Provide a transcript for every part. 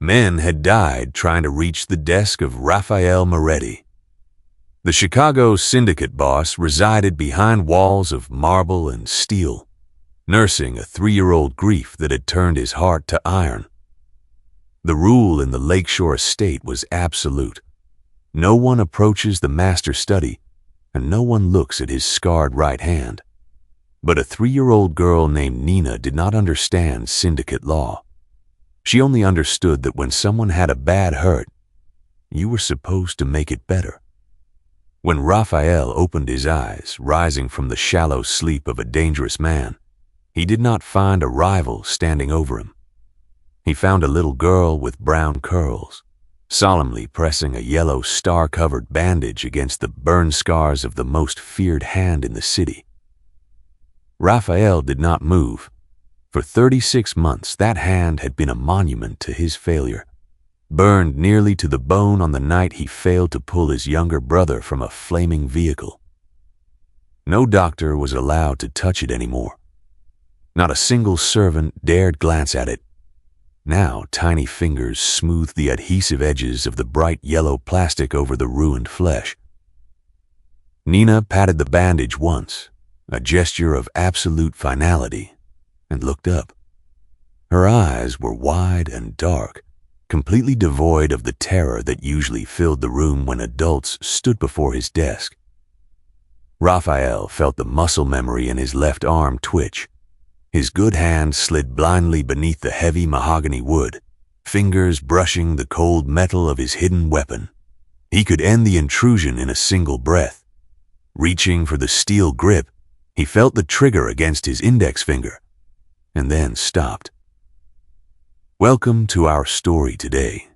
Men had died trying to reach the desk of Raphael Moretti. The Chicago syndicate boss resided behind walls of marble and steel, nursing a 3-year-old grief that had turned his heart to iron. The rule in the Lakeshore estate was absolute. No one approaches the master study, and no one looks at his scarred right hand. But a 3-year-old girl named Nina did not understand syndicate law. She only understood that when someone had a bad hurt, you were supposed to make it better. When Raphael opened his eyes, rising from the shallow sleep of a dangerous man, he did not find a rival standing over him. He found a little girl with brown curls, solemnly pressing a yellow star-covered bandage against the burn scars of the most feared hand in the city. Raphael did not move. For 36 months, that hand had been a monument to his failure, burned nearly to the bone on the night he failed to pull his younger brother from a flaming vehicle. No doctor was allowed to touch it anymore. Not a single servant dared glance at it. Now tiny fingers smoothed the adhesive edges of the bright yellow plastic over the ruined flesh. Nina patted the bandage once, a gesture of absolute finality, and looked up. Her eyes were wide and dark, completely devoid of the terror that usually filled the room when adults stood before his desk. Raphael felt the muscle memory in his left arm twitch. His good hand slid blindly beneath the heavy mahogany wood, fingers brushing the cold metal of his hidden weapon. He could end the intrusion in a single breath. Reaching for the steel grip, he felt the trigger against his index finger, and then stopped. Welcome to our story today.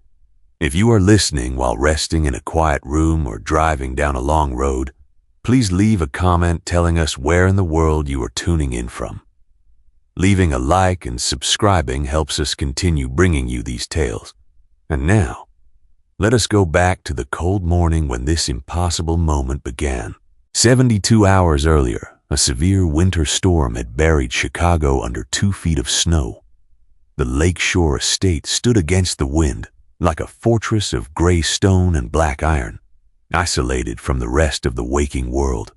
If you are listening while resting in a quiet room or driving down a long road, please leave a comment telling us where in the world you are tuning in from. Leaving a like and subscribing helps us continue bringing you these tales. And now, let us go back to the cold morning when this impossible moment began. 72 hours earlier, a severe winter storm had buried Chicago under 2 feet of snow. The Lakeshore estate stood against the wind like a fortress of gray stone and black iron, isolated from the rest of the waking world.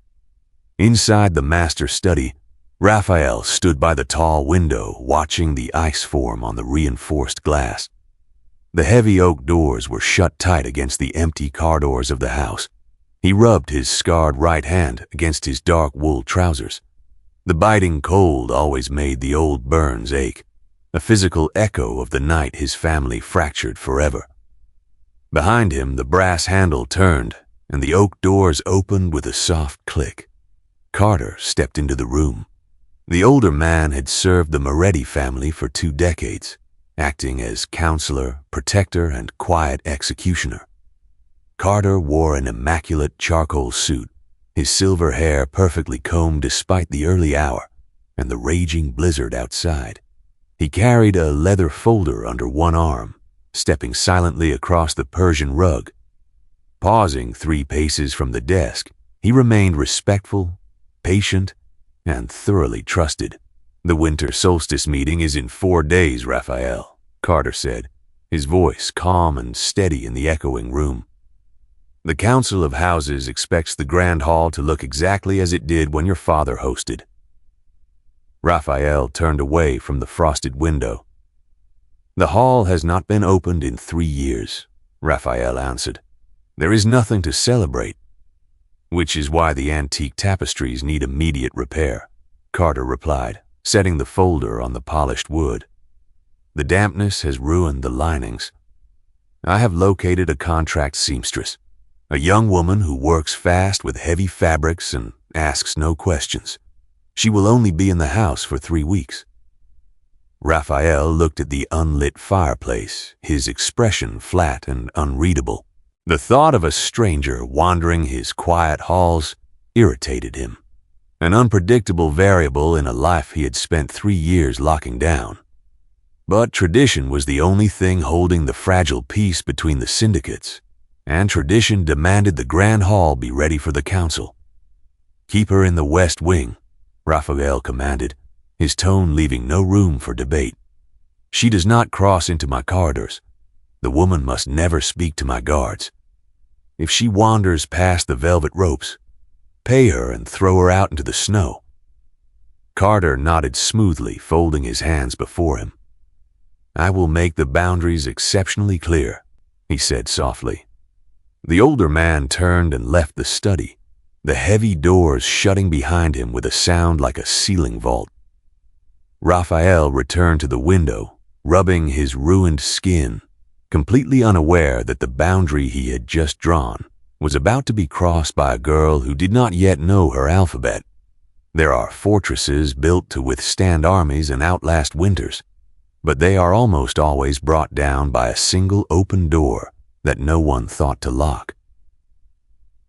Inside the master study, Raphael stood by the tall window watching the ice form on the reinforced glass. The heavy oak doors were shut tight against the empty car doors of the house. He rubbed his scarred right hand against his dark wool trousers. The biting cold always made the old burns ache, a physical echo of the night his family fractured forever. Behind him, the brass handle turned, and the oak doors opened with a soft click. Carter stepped into the room. The older man had served the Moretti family for 2 decades, acting as counselor, protector, and quiet executioner. Carter wore an immaculate charcoal suit, his silver hair perfectly combed despite the early hour and the raging blizzard outside. He carried a leather folder under one arm, stepping silently across the Persian rug. Pausing 3 paces from the desk, he remained respectful, patient, and thoroughly trusted. "The winter solstice meeting is in 4 days, Raphael," Carter said, his voice calm and steady in the echoing room. "The Council of Houses expects the Grand Hall to look exactly as it did when your father hosted." Raphael turned away from the frosted window. "The hall has not been opened in 3 years," Raphael answered. "There is nothing to celebrate." "Which is why the antique tapestries need immediate repair," Carter replied, setting the folder on the polished wood. "The dampness has ruined the linings. I have located a contract seamstress, a young woman who works fast with heavy fabrics and asks no questions. She will only be in the house for 3 weeks." Raphael looked at the unlit fireplace, his expression flat and unreadable. The thought of a stranger wandering his quiet halls irritated him, an unpredictable variable in a life he had spent 3 years locking down. But tradition was the only thing holding the fragile peace between the syndicates, and tradition demanded the Grand Hall be ready for the council. "Keep her in the West Wing," Raphael commanded, his tone leaving no room for debate. "She does not cross into my corridors. The woman must never speak to my guards. If she wanders past the velvet ropes, pay her and throw her out into the snow." Carter nodded smoothly, folding his hands before him. "I will make the boundaries exceptionally clear," he said softly. The older man turned and left the study, the heavy doors shutting behind him with a sound like a ceiling vault. Raphael returned to the window, rubbing his ruined skin, completely unaware that the boundary he had just drawn was about to be crossed by a girl who did not yet know her alphabet. There are fortresses built to withstand armies and outlast winters, but they are almost always brought down by a single open door that no one thought to lock.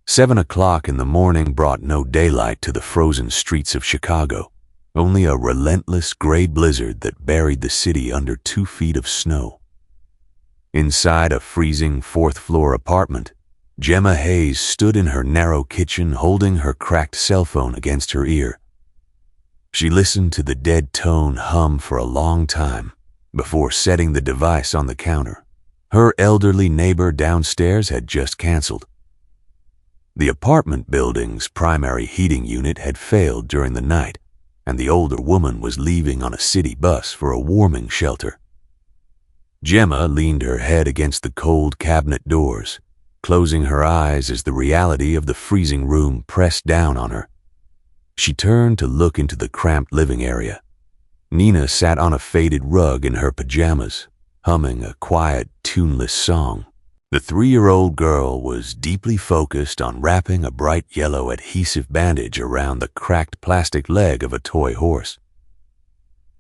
7 o'clock in the morning brought no daylight to the frozen streets of Chicago, only a relentless gray blizzard that buried the city under 2 feet of snow. Inside a freezing 4th-floor apartment, Gemma Hayes stood in her narrow kitchen holding her cracked cell phone against her ear. She listened to the dead tone hum for a long time before setting the device on the counter. Her elderly neighbor downstairs had just canceled. The apartment building's primary heating unit had failed during the night, and the older woman was leaving on a city bus for a warming shelter. Gemma leaned her head against the cold cabinet doors, closing her eyes as the reality of the freezing room pressed down on her. She turned to look into the cramped living area. Nina sat on a faded rug in her pajamas, humming a quiet, tuneless song. The 3-year-old girl was deeply focused on wrapping a bright yellow adhesive bandage around the cracked plastic leg of a toy horse.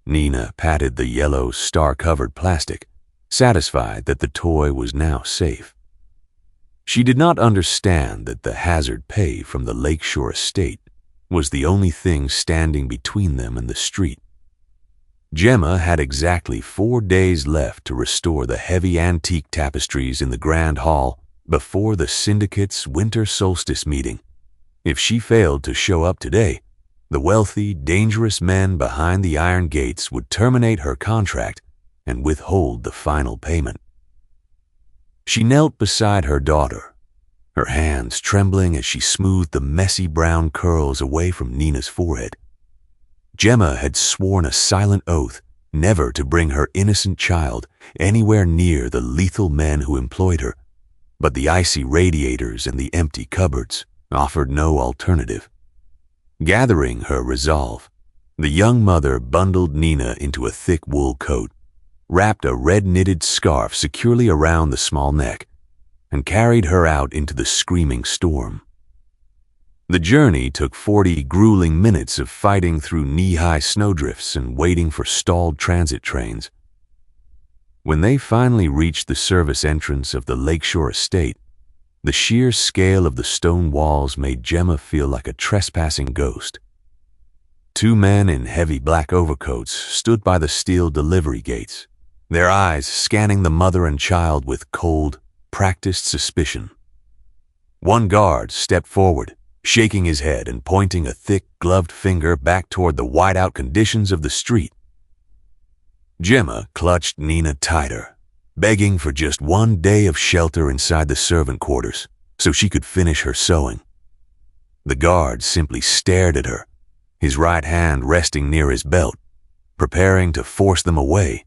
Nina patted the yellow, star-covered plastic, satisfied that the toy was now safe. She did not understand that the hazard pay from the Lakeshore estate was the only thing standing between them and the street. Gemma had exactly 4 days left to restore the heavy antique tapestries in the Grand Hall before the syndicate's winter solstice meeting. If she failed to show up today, the wealthy, dangerous men behind the iron gates would terminate her contract and withhold the final payment. She knelt beside her daughter, her hands trembling as she smoothed the messy brown curls away from Nina's forehead. Gemma had sworn a silent oath never to bring her innocent child anywhere near the lethal men who employed her, but the icy radiators and the empty cupboards offered no alternative. Gathering her resolve, the young mother bundled Nina into a thick wool coat, wrapped a red-knitted scarf securely around the small neck, and carried her out into the screaming storm. The journey took 40 grueling minutes of fighting through knee-high snowdrifts and waiting for stalled transit trains. When they finally reached the service entrance of the Lakeshore estate, the sheer scale of the stone walls made Gemma feel like a trespassing ghost. 2 men in heavy black overcoats stood by the steel delivery gates, their eyes scanning the mother and child with cold, practiced suspicion. One guard stepped forward, shaking his head and pointing a thick, gloved finger back toward the whiteout conditions of the street. Gemma clutched Nina tighter, begging for just 1 day of shelter inside the servant quarters so she could finish her sewing. The guard simply stared at her, his right hand resting near his belt, preparing to force them away.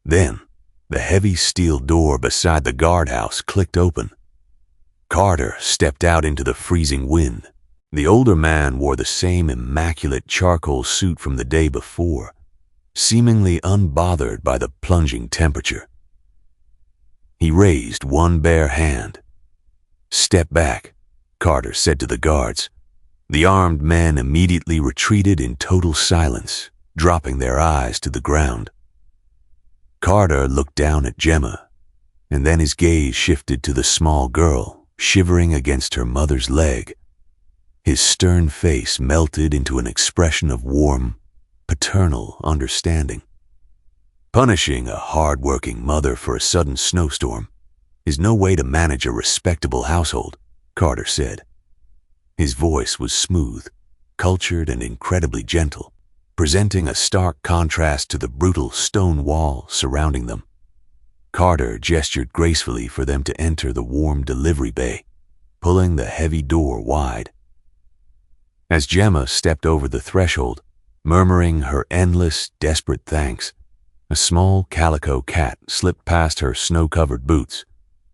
Then, the heavy steel door beside the guardhouse clicked open. Carter stepped out into the freezing wind. The older man wore the same immaculate charcoal suit from the day before, seemingly unbothered by the plunging temperature. He raised one bare hand. "Step back," Carter said to the guards. The armed men immediately retreated in total silence, dropping their eyes to the ground. Carter looked down at Gemma, and then his gaze shifted to the small girl shivering against her mother's leg. His stern face melted into an expression of warm, paternal understanding. Punishing a hard-working mother for a sudden snowstorm is no way to manage a respectable household, Carter said. His voice was smooth, cultured, and incredibly gentle, presenting a stark contrast to the brutal stone wall surrounding them. Carter gestured gracefully for them to enter the warm delivery bay, pulling the heavy door wide. As Gemma stepped over the threshold, murmuring her endless, desperate thanks, a small calico cat slipped past her snow-covered boots.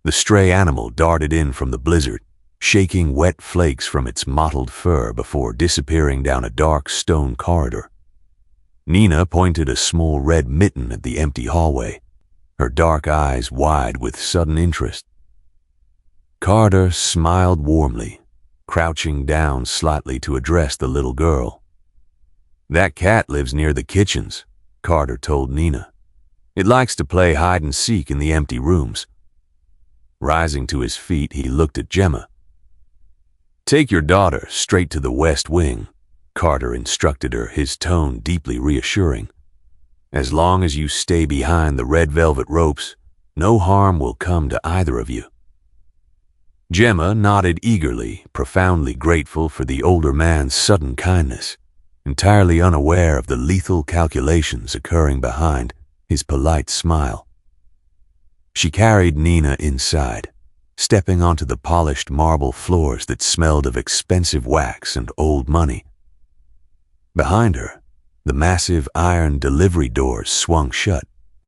The stray animal darted in from the blizzard, shaking wet flakes from its mottled fur before disappearing down a dark stone corridor. Nina pointed a small red mitten at the empty hallway, her dark eyes wide with sudden interest. Carter smiled warmly, crouching down slightly to address the little girl. "That cat lives near the kitchens," Carter told Nina. "It likes to play hide-and-seek in the empty rooms." Rising to his feet, he looked at Gemma. "Take your daughter straight to the West Wing," Carter instructed her, his tone deeply reassuring. "As long as you stay behind the red velvet ropes, no harm will come to either of you." Gemma nodded eagerly, profoundly grateful for the older man's sudden kindness, entirely unaware of the lethal calculations occurring behind his polite smile. She carried Nina inside, stepping onto the polished marble floors that smelled of expensive wax and old money. Behind her, the massive iron delivery doors swung shut.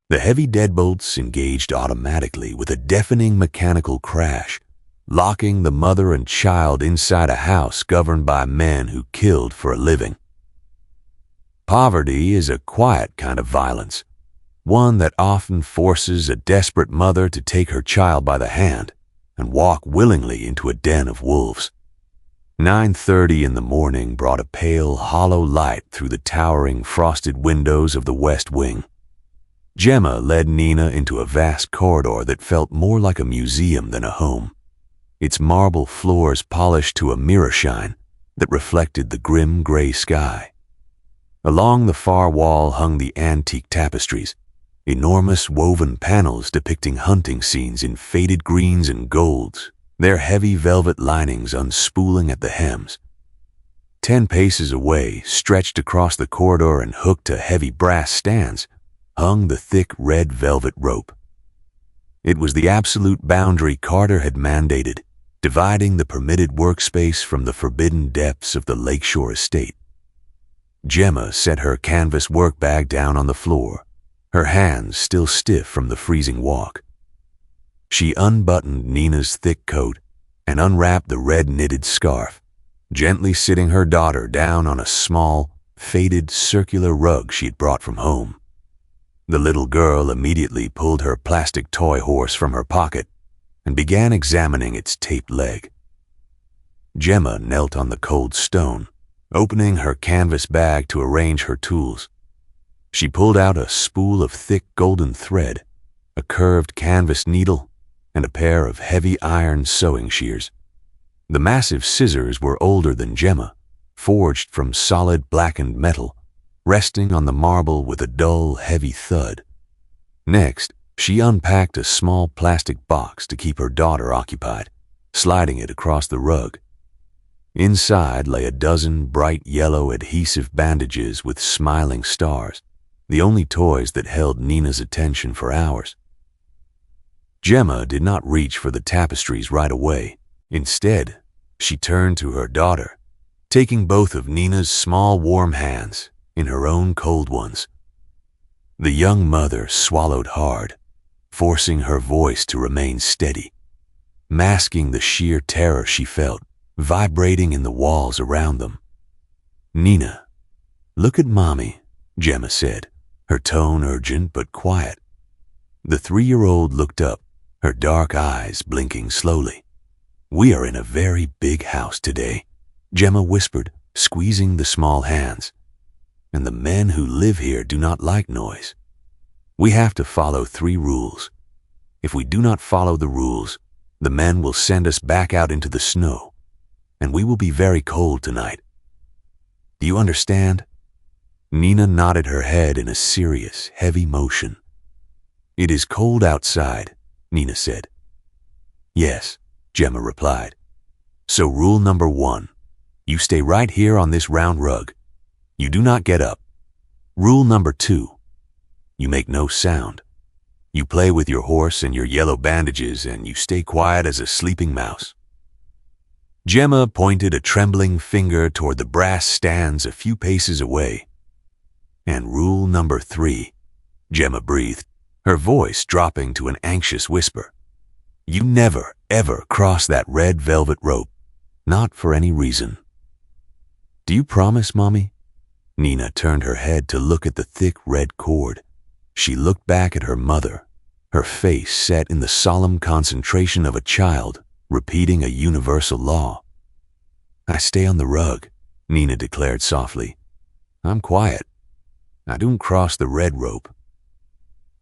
The heavy deadbolts engaged automatically with a deafening mechanical crash, locking the mother and child inside a house governed by men who killed for a living. Poverty is a quiet kind of violence, one that often forces a desperate mother to take her child by the hand and walk willingly into a den of wolves. 9:30 in the morning brought a pale, hollow light through the towering frosted windows of the West Wing. Gemma led Nina into a vast corridor that felt more like a museum than a home, its marble floors polished to a mirror shine that reflected the grim gray sky. Along the far wall hung the antique tapestries, enormous woven panels depicting hunting scenes in faded greens and golds, their heavy velvet linings unspooling at the hems. 10 paces away, stretched across the corridor and hooked to heavy brass stands, hung the thick red velvet rope. It was the absolute boundary Carter had mandated, dividing the permitted workspace from the forbidden depths of the lakeshore estate. Gemma set her canvas work bag down on the floor, her hands still stiff from the freezing walk. She unbuttoned Nina's thick coat and unwrapped the red knitted scarf, gently sitting her daughter down on a small, faded circular rug she had brought from home. The little girl immediately pulled her plastic toy horse from her pocket and began examining its taped leg. Gemma knelt on the cold stone, opening her canvas bag to arrange her tools. She pulled out a spool of thick golden thread, a curved canvas needle, and a pair of heavy iron sewing shears. The massive scissors were older than Gemma, forged from solid blackened metal, resting on the marble with a dull, heavy thud. Next, she unpacked a small plastic box to keep her daughter occupied, sliding it across the rug. Inside lay a dozen bright yellow adhesive bandages with smiling stars, the only toys that held Nina's attention for hours. Gemma did not reach for the tapestries right away. Instead, she turned to her daughter, taking both of Nina's small warm hands in her own cold ones. The young mother swallowed hard, forcing her voice to remain steady, masking the sheer terror she felt vibrating in the walls around them. "Nina, look at Mommy," Gemma said, her tone urgent but quiet. The 3-year-old looked up, her dark eyes blinking slowly. "We are in a very big house today," Gemma whispered, squeezing the small hands. "And the men who live here do not like noise. We have to follow 3 rules. If we do not follow the rules, the men will send us back out into the snow, and we will be very cold tonight. Do you understand?" Nina nodded her head in a serious, heavy motion. "It is cold outside," Nina said. "Yes," Gemma replied. "So rule number 1, you stay right here on this round rug. You do not get up. Rule number 2, you make no sound. You play with your horse and your yellow bandages, and you stay quiet as a sleeping mouse." Gemma pointed a trembling finger toward the brass stands a few paces away. "And rule number 3, Gemma breathed, her voice dropping to an anxious whisper. "You never, ever cross that red velvet rope. Not for any reason." "Do you promise, Mommy?" Nina turned her head to look at the thick red cord. She looked back at her mother, her face set in the solemn concentration of a child repeating a universal law. "I stay on the rug," Nina declared softly. "I'm quiet. I don't cross the red rope."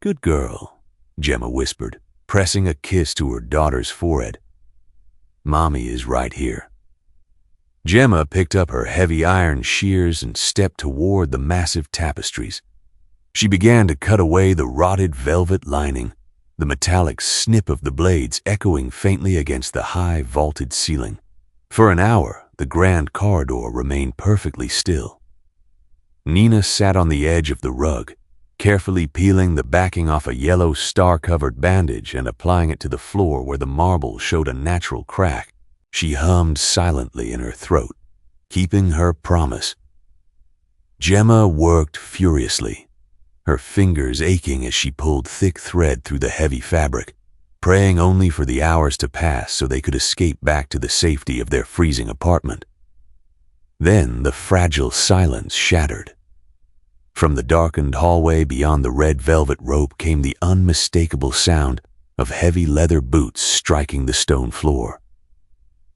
"Good girl," Gemma whispered, pressing a kiss to her daughter's forehead. "Mommy is right here." Gemma picked up her heavy iron shears and stepped toward the massive tapestries. She began to cut away the rotted velvet lining, the metallic snip of the blades echoing faintly against the high vaulted ceiling. For an hour, the grand corridor remained perfectly still. Nina sat on the edge of the rug, carefully peeling the backing off a yellow star-covered bandage and applying it to the floor where the marble showed a natural crack. She hummed silently in her throat, keeping her promise. Gemma worked furiously, her fingers aching as she pulled thick thread through the heavy fabric, praying only for the hours to pass so they could escape back to the safety of their freezing apartment. Then the fragile silence shattered. From the darkened hallway beyond the red velvet rope came the unmistakable sound of heavy leather boots striking the stone floor.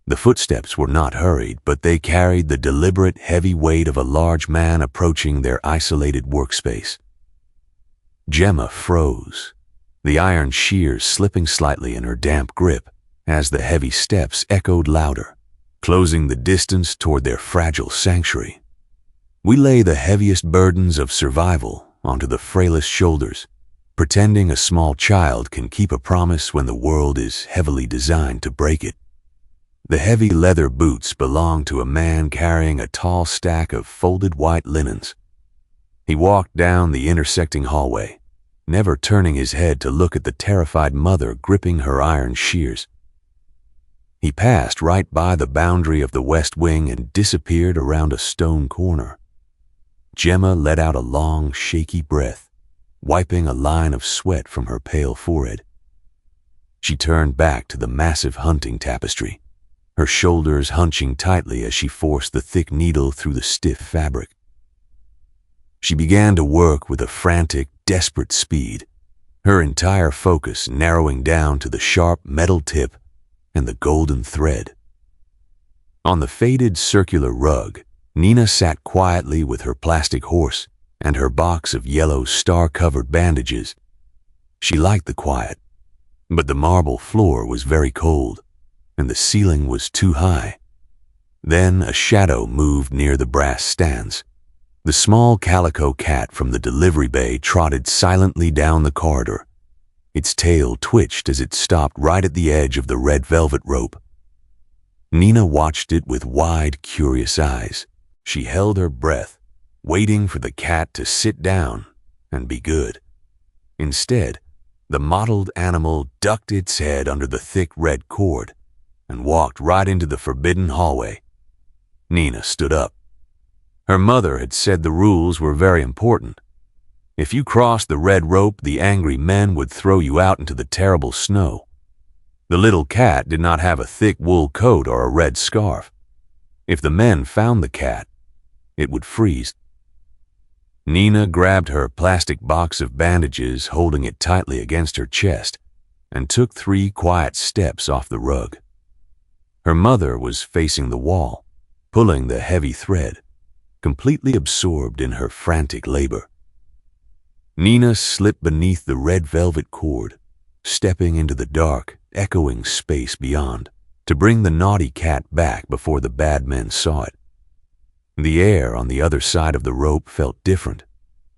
The footsteps were not hurried, but they carried the deliberate heavy weight of a large man approaching their isolated workspace. Gemma froze, the iron shears slipping slightly in her damp grip as the heavy steps echoed louder, closing the distance toward their fragile sanctuary. We lay the heaviest burdens of survival onto the frailest shoulders, pretending a small child can keep a promise when the world is heavily designed to break it. The heavy leather boots belonged to a man carrying a tall stack of folded white linens. He walked down the intersecting hallway, never turning his head to look at the terrified mother gripping her iron shears. He passed right by the boundary of the west wing and disappeared around a stone corner. Gemma let out a long, shaky breath, wiping a line of sweat from her pale forehead. She turned back to the massive hunting tapestry, her shoulders hunching tightly as she forced the thick needle through the stiff fabric. She began to work with a frantic, desperate speed, her entire focus narrowing down to the sharp metal tip and the golden thread. On the faded circular rug, Nina sat quietly with her plastic horse and her box of yellow star-covered bandages. She liked the quiet, but the marble floor was very cold, and the ceiling was too high. Then a shadow moved near the brass stands. The small calico cat from the delivery bay trotted silently down the corridor. Its tail twitched as it stopped right at the edge of the red velvet rope. Nina watched it with wide, curious eyes. She held her breath, waiting for the cat to sit down and be good. Instead, the mottled animal ducked its head under the thick red cord and walked right into the forbidden hallway. Nina stood up. Her mother had said the rules were very important. If you crossed the red rope, the angry men would throw you out into the terrible snow. The little cat did not have a thick wool coat or a red scarf. If the men found the cat, it would freeze. Nina grabbed her plastic box of bandages, holding it tightly against her chest, and took 3 quiet steps off the rug. Her mother was facing the wall, pulling the heavy thread, completely absorbed in her frantic labor. Nina slipped beneath the red velvet cord, stepping into the dark, echoing space beyond, to bring the naughty cat back before the bad men saw it. The air on the other side of the rope felt different,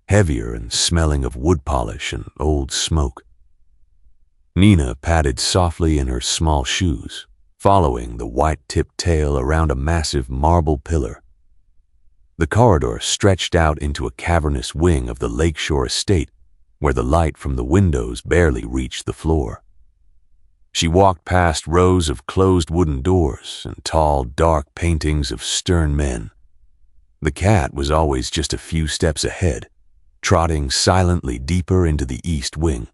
heavier and smelling of wood polish and old smoke. Nina padded softly in her small shoes, following the white-tipped tail around a massive marble pillar. The corridor stretched out into a cavernous wing of the lakeshore estate where the light from the windows barely reached the floor. She walked past rows of closed wooden doors and tall, dark paintings of stern men. The cat was always just a few steps ahead, trotting silently deeper into the east wing.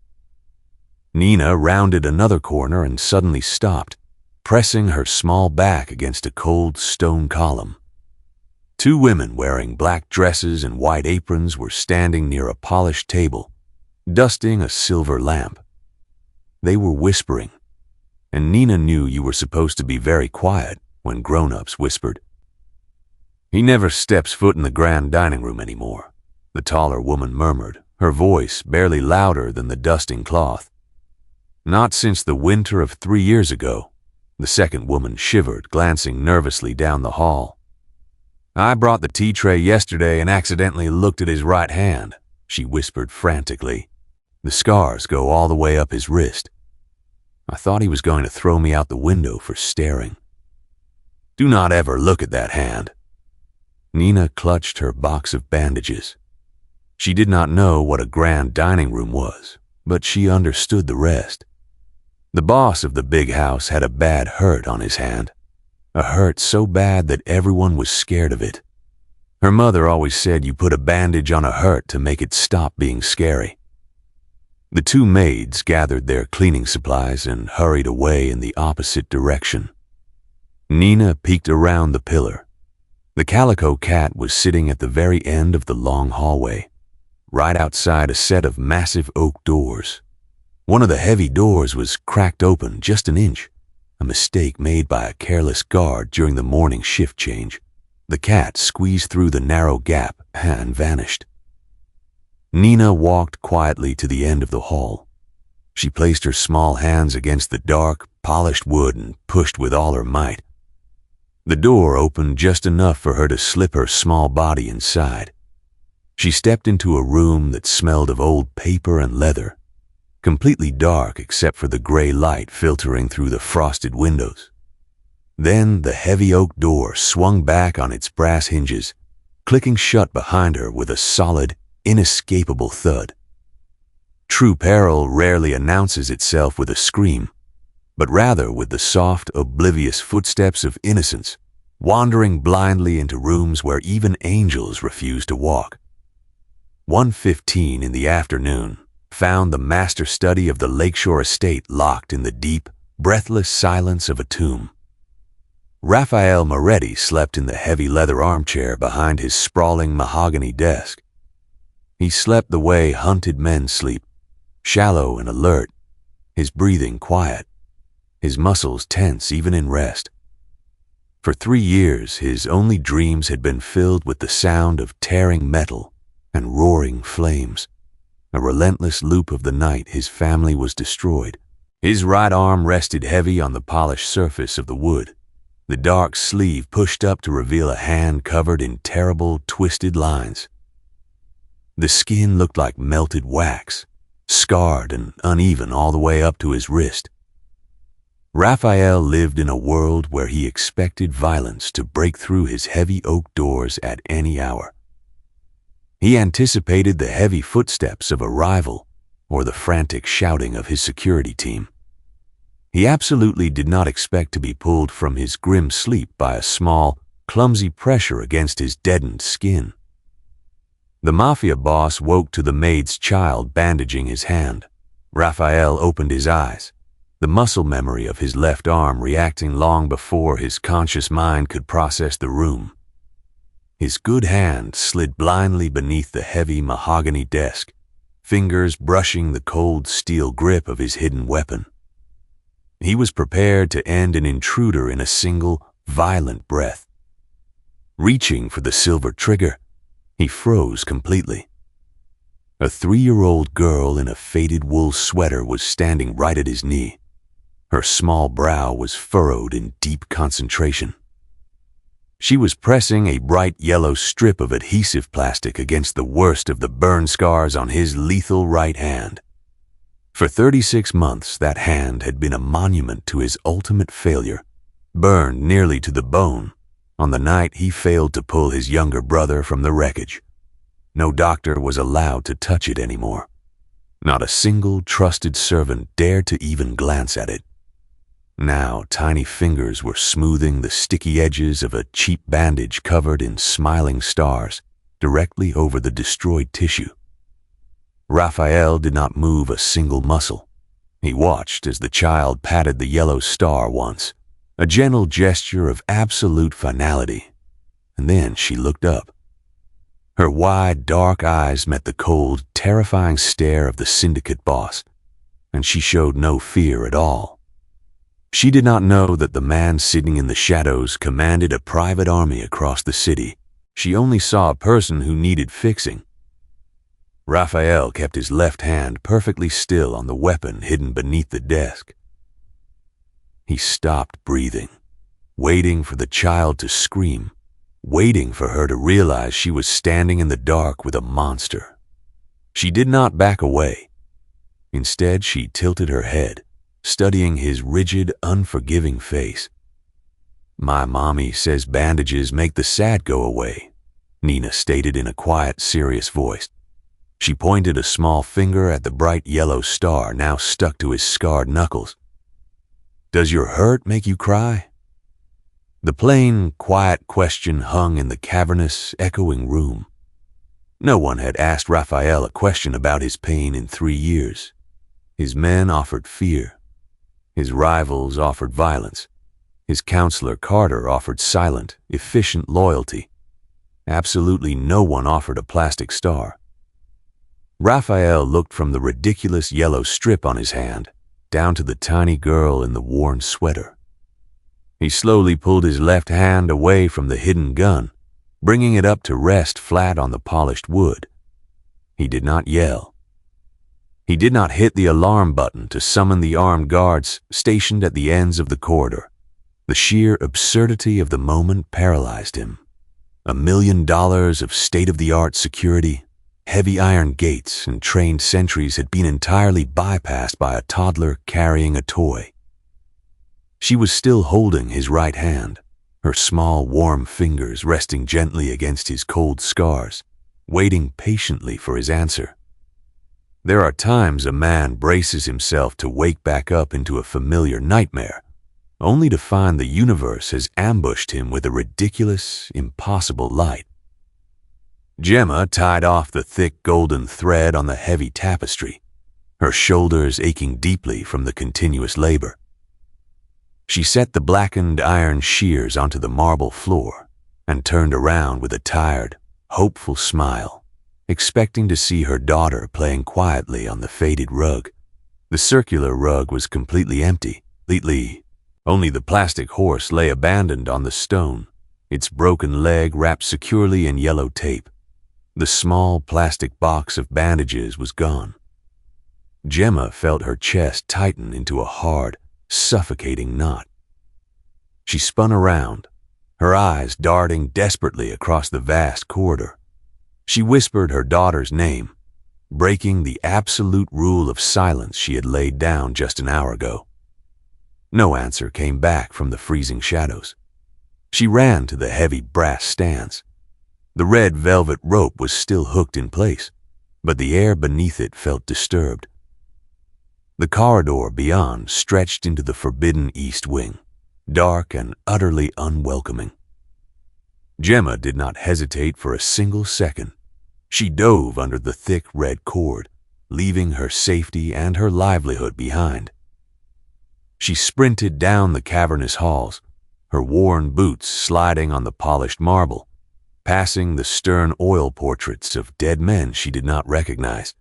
Nina rounded another corner and suddenly stopped, pressing her small back against a cold stone column. Two women wearing black dresses and white aprons were standing near a polished table, dusting a silver lamp. They were whispering, and Nina knew you were supposed to be very quiet when grown-ups whispered. "He never steps foot in the grand dining room anymore," the taller woman murmured, her voice barely louder than the dusting cloth. "Not since the winter of 3 years ago," the second woman shivered, glancing nervously down the hall. "I brought the tea tray yesterday and accidentally looked at his right hand," she whispered frantically. "The scars go all the way up his wrist. I thought he was going to throw me out the window for staring. Do not ever look at that hand." Nina clutched her box of bandages. She did not know what a grand dining room was, but she understood the rest. The boss of the big house had a bad hurt on his hand, a hurt so bad that everyone was scared of it. Her mother always said you put a bandage on a hurt to make it stop being scary. The two maids gathered their cleaning supplies and hurried away in the opposite direction. Nina peeked around the pillar. The calico cat was sitting at the very end of the long hallway, right outside a set of massive oak doors. One of the heavy doors was cracked open just an inch, a mistake made by a careless guard during the morning shift change. The cat squeezed through the narrow gap and vanished. Nina walked quietly to the end of the hall. She placed her small hands against the dark, polished wood and pushed with all her might. The door opened just enough for her to slip her small body inside. She stepped into a room that smelled of old paper and leather, completely dark except for the gray light filtering through the frosted windows. Then the heavy oak door swung back on its brass hinges, clicking shut behind her with a solid, inescapable thud. True peril rarely announces itself with a scream, but rather with the soft, oblivious footsteps of innocence, wandering blindly into rooms where even angels refuse to walk. 1:15 in the afternoon found the master study of the Lakeshore estate locked in the deep, breathless silence of a tomb. Raphael Moretti slept in the heavy leather armchair behind his sprawling mahogany desk. He slept the way hunted men sleep, shallow and alert, his breathing quiet, his muscles tense even in rest. For 3 years, his only dreams had been filled with the sound of tearing metal and roaring flames. A relentless loop of the night his family was destroyed. His right arm rested heavy on the polished surface of the wood, the dark sleeve pushed up to reveal a hand covered in terrible, twisted lines. The skin looked like melted wax, scarred and uneven all the way up to his wrist. Raphael lived in a world where he expected violence to break through his heavy oak doors at any hour. He anticipated the heavy footsteps of a rival or the frantic shouting of his security team. He absolutely did not expect to be pulled from his grim sleep by a small, clumsy pressure against his deadened skin. The Mafia boss woke to the maid's child bandaging his hand. Raphael opened his eyes, the muscle memory of his left arm reacting long before his conscious mind could process the room. His good hand slid blindly beneath the heavy mahogany desk, fingers brushing the cold steel grip of his hidden weapon. He was prepared to end an intruder in a single, violent breath. Reaching for the silver trigger, he froze completely. A 3-year-old girl in a faded wool sweater was standing right at his knee. Her small brow was furrowed in deep concentration. She was pressing a bright yellow strip of adhesive plastic against the worst of the burn scars on his lethal right hand. For 36 months, that hand had been a monument to his ultimate failure, burned nearly to the bone on the night he failed to pull his younger brother from the wreckage. No doctor was allowed to touch it anymore. Not a single trusted servant dared to even glance at it. Now tiny fingers were smoothing the sticky edges of a cheap bandage covered in smiling stars directly over the destroyed tissue. Raphael did not move a single muscle. He watched as the child patted the yellow star once, a gentle gesture of absolute finality, and then she looked up. Her wide, dark eyes met the cold, terrifying stare of the syndicate boss, and she showed no fear at all. She did not know that the man sitting in the shadows commanded a private army across the city. She only saw a person who needed fixing. Raphael kept his left hand perfectly still on the weapon hidden beneath the desk. He stopped breathing, waiting for the child to scream, waiting for her to realize she was standing in the dark with a monster. She did not back away. Instead, she tilted her head, studying his rigid, unforgiving face. "My mommy says bandages make the sad go away," Nina stated in a quiet, serious voice. She pointed a small finger at the bright yellow star now stuck to his scarred knuckles. "Does your hurt make you cry?" The plain, quiet question hung in the cavernous, echoing room. No one had asked Raphael a question about his pain in 3 years. His men offered fear. His rivals offered violence. His counselor Carter offered silent, efficient loyalty. Absolutely no one offered a plastic star. Raphael looked from the ridiculous yellow strip on his hand down to the tiny girl in the worn sweater. He slowly pulled his left hand away from the hidden gun, bringing it up to rest flat on the polished wood. He did not yell. He did not hit the alarm button to summon the armed guards stationed at the ends of the corridor. The sheer absurdity of the moment paralyzed him. $1 million of state-of-the-art security, heavy iron gates, and trained sentries had been entirely bypassed by a toddler carrying a toy. She was still holding his right hand, her small, warm fingers resting gently against his cold scars, waiting patiently for his answer. There are times a man braces himself to wake back up into a familiar nightmare, only to find the universe has ambushed him with a ridiculous, impossible light. Gemma tied off the thick golden thread on the heavy tapestry, her shoulders aching deeply from the continuous labor. She set the blackened iron shears onto the marble floor and turned around with a tired, hopeful smile, expecting to see her daughter playing quietly on the faded rug. The circular rug was completely empty. Only the plastic horse lay abandoned on the stone, its broken leg wrapped securely in yellow tape. The small plastic box of bandages was gone. Gemma felt her chest tighten into a hard, suffocating knot. She spun around, her eyes darting desperately across the vast corridor. She whispered her daughter's name, breaking the absolute rule of silence she had laid down just an hour ago. No answer came back from the freezing shadows. She ran to the heavy brass stands. The red velvet rope was still hooked in place, but the air beneath it felt disturbed. The corridor beyond stretched into the forbidden east wing, dark and utterly unwelcoming. Gemma did not hesitate for a single second. She dove under the thick red cord, leaving her safety and her livelihood behind. She sprinted down the cavernous halls, her worn boots sliding on the polished marble, passing the stern oil portraits of dead men she did not recognize.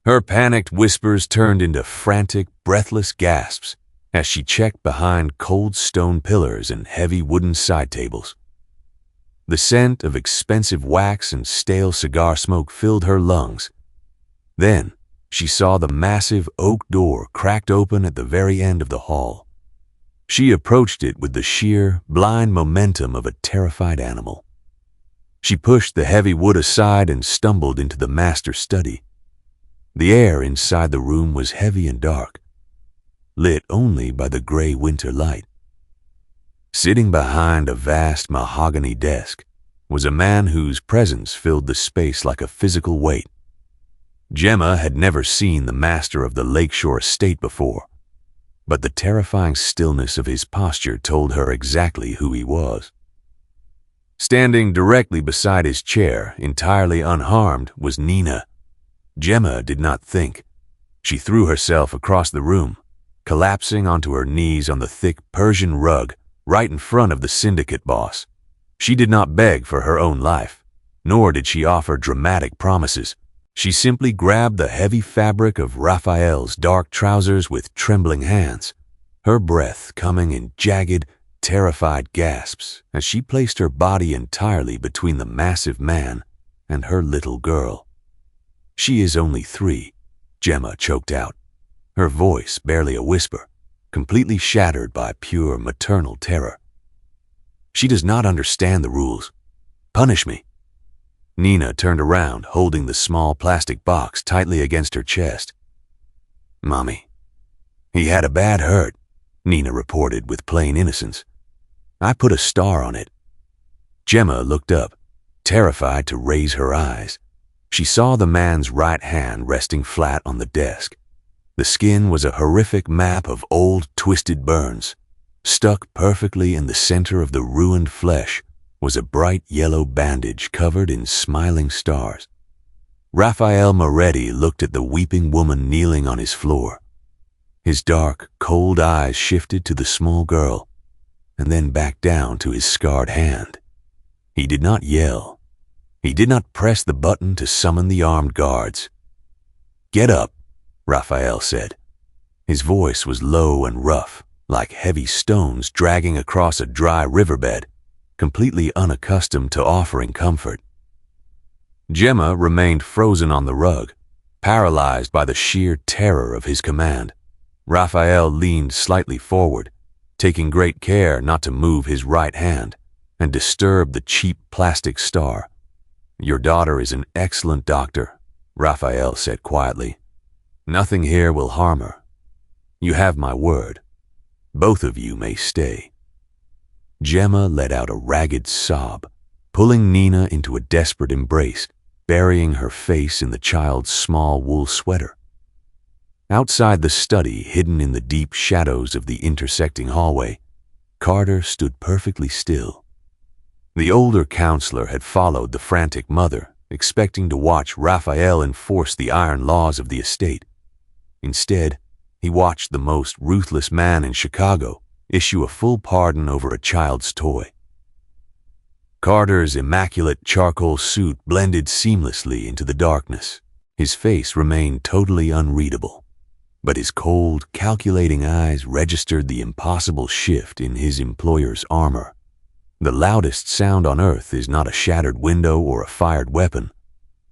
Her panicked whispers turned into frantic, breathless gasps as she checked behind cold stone pillars and heavy wooden side tables. The scent of expensive wax and stale cigar smoke filled her lungs. Then she saw the massive oak door cracked open at the very end of the hall. She approached it with the sheer, blind momentum of a terrified animal. She pushed the heavy wood aside and stumbled into the master study. The air inside the room was heavy and dark, lit only by the gray winter light. Sitting behind a vast mahogany desk was a man whose presence filled the space like a physical weight. Gemma had never seen the master of the lakeshore estate before, but the terrifying stillness of his posture told her exactly who he was. Standing directly beside his chair, entirely unharmed, was Nina. Gemma did not think. She threw herself across the room, collapsing onto her knees on the thick Persian rug right in front of the syndicate boss. She did not beg for her own life, nor did she offer dramatic promises. She simply grabbed the heavy fabric of Raphael's dark trousers with trembling hands, her breath coming in jagged, terrified gasps as she placed her body entirely between the massive man and her little girl. "She is only 3, Gemma choked out, her voice barely a whisper, completely shattered by pure maternal terror. "She does not understand the rules. Punish me." Nina turned around, holding the small plastic box tightly against her chest. "Mommy, he had a bad hurt," Nina reported with plain innocence. "I put a star on it." Gemma looked up, terrified to raise her eyes. She saw the man's right hand resting flat on the desk. The skin was a horrific map of old, twisted burns. Stuck perfectly in the center of the ruined flesh was a bright yellow bandage covered in smiling stars. Raphael Moretti looked at the weeping woman kneeling on his floor. His dark, cold eyes shifted to the small girl, and then back down to his scarred hand. He did not yell. He did not press the button to summon the armed guards. "Get up," Raphael said. His voice was low and rough, like heavy stones dragging across a dry riverbed, completely unaccustomed to offering comfort. Gemma remained frozen on the rug, paralyzed by the sheer terror of his command. Raphael leaned slightly forward, taking great care not to move his right hand and disturb the cheap plastic star. "Your daughter is an excellent doctor," Raphael said quietly. "Nothing here will harm her. You have my word. Both of you may stay." Gemma let out a ragged sob, pulling Nina into a desperate embrace, burying her face in the child's small wool sweater. Outside the study, hidden in the deep shadows of the intersecting hallway, Carter stood perfectly still. The older counselor had followed the frantic mother, expecting to watch Raphael enforce the iron laws of the estate. Instead, he watched the most ruthless man in Chicago issue a full pardon over a child's toy. Carter's immaculate charcoal suit blended seamlessly into the darkness. His face remained totally unreadable, but his cold, calculating eyes registered the impossible shift in his employer's armor. The loudest sound on earth is not a shattered window or a fired weapon,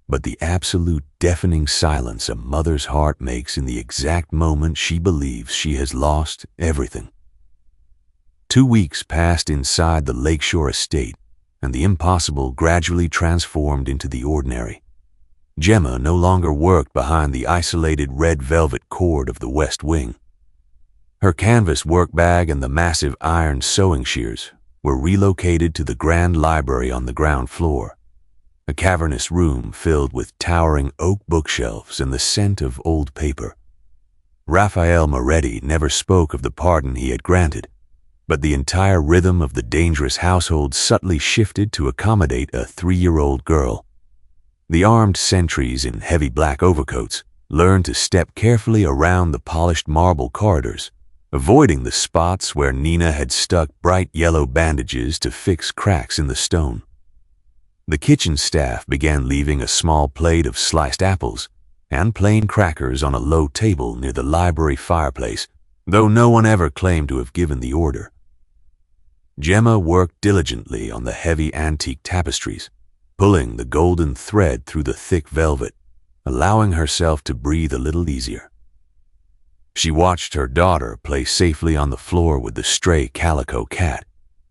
but the absolute deafening silence a mother's heart makes in the exact moment she believes she has lost everything. 2 weeks passed inside the lakeshore estate, and the impossible gradually transformed into the ordinary. Gemma no longer worked behind the isolated red velvet cord of the West Wing. Her canvas work bag and the massive iron sewing shears were relocated to the grand library on the ground floor, a cavernous room filled with towering oak bookshelves and the scent of old paper. Raphael Moretti never spoke of the pardon he had granted, but the entire rhythm of the dangerous household subtly shifted to accommodate a 3-year-old girl. The armed sentries in heavy black overcoats learned to step carefully around the polished marble corridors, avoiding the spots where Nina had stuck bright yellow bandages to fix cracks in the stone. The kitchen staff began leaving a small plate of sliced apples and plain crackers on a low table near the library fireplace, though no one ever claimed to have given the order. Gemma worked diligently on the heavy antique tapestries, pulling the golden thread through the thick velvet, allowing herself to breathe a little easier. She watched her daughter play safely on the floor with the stray calico cat,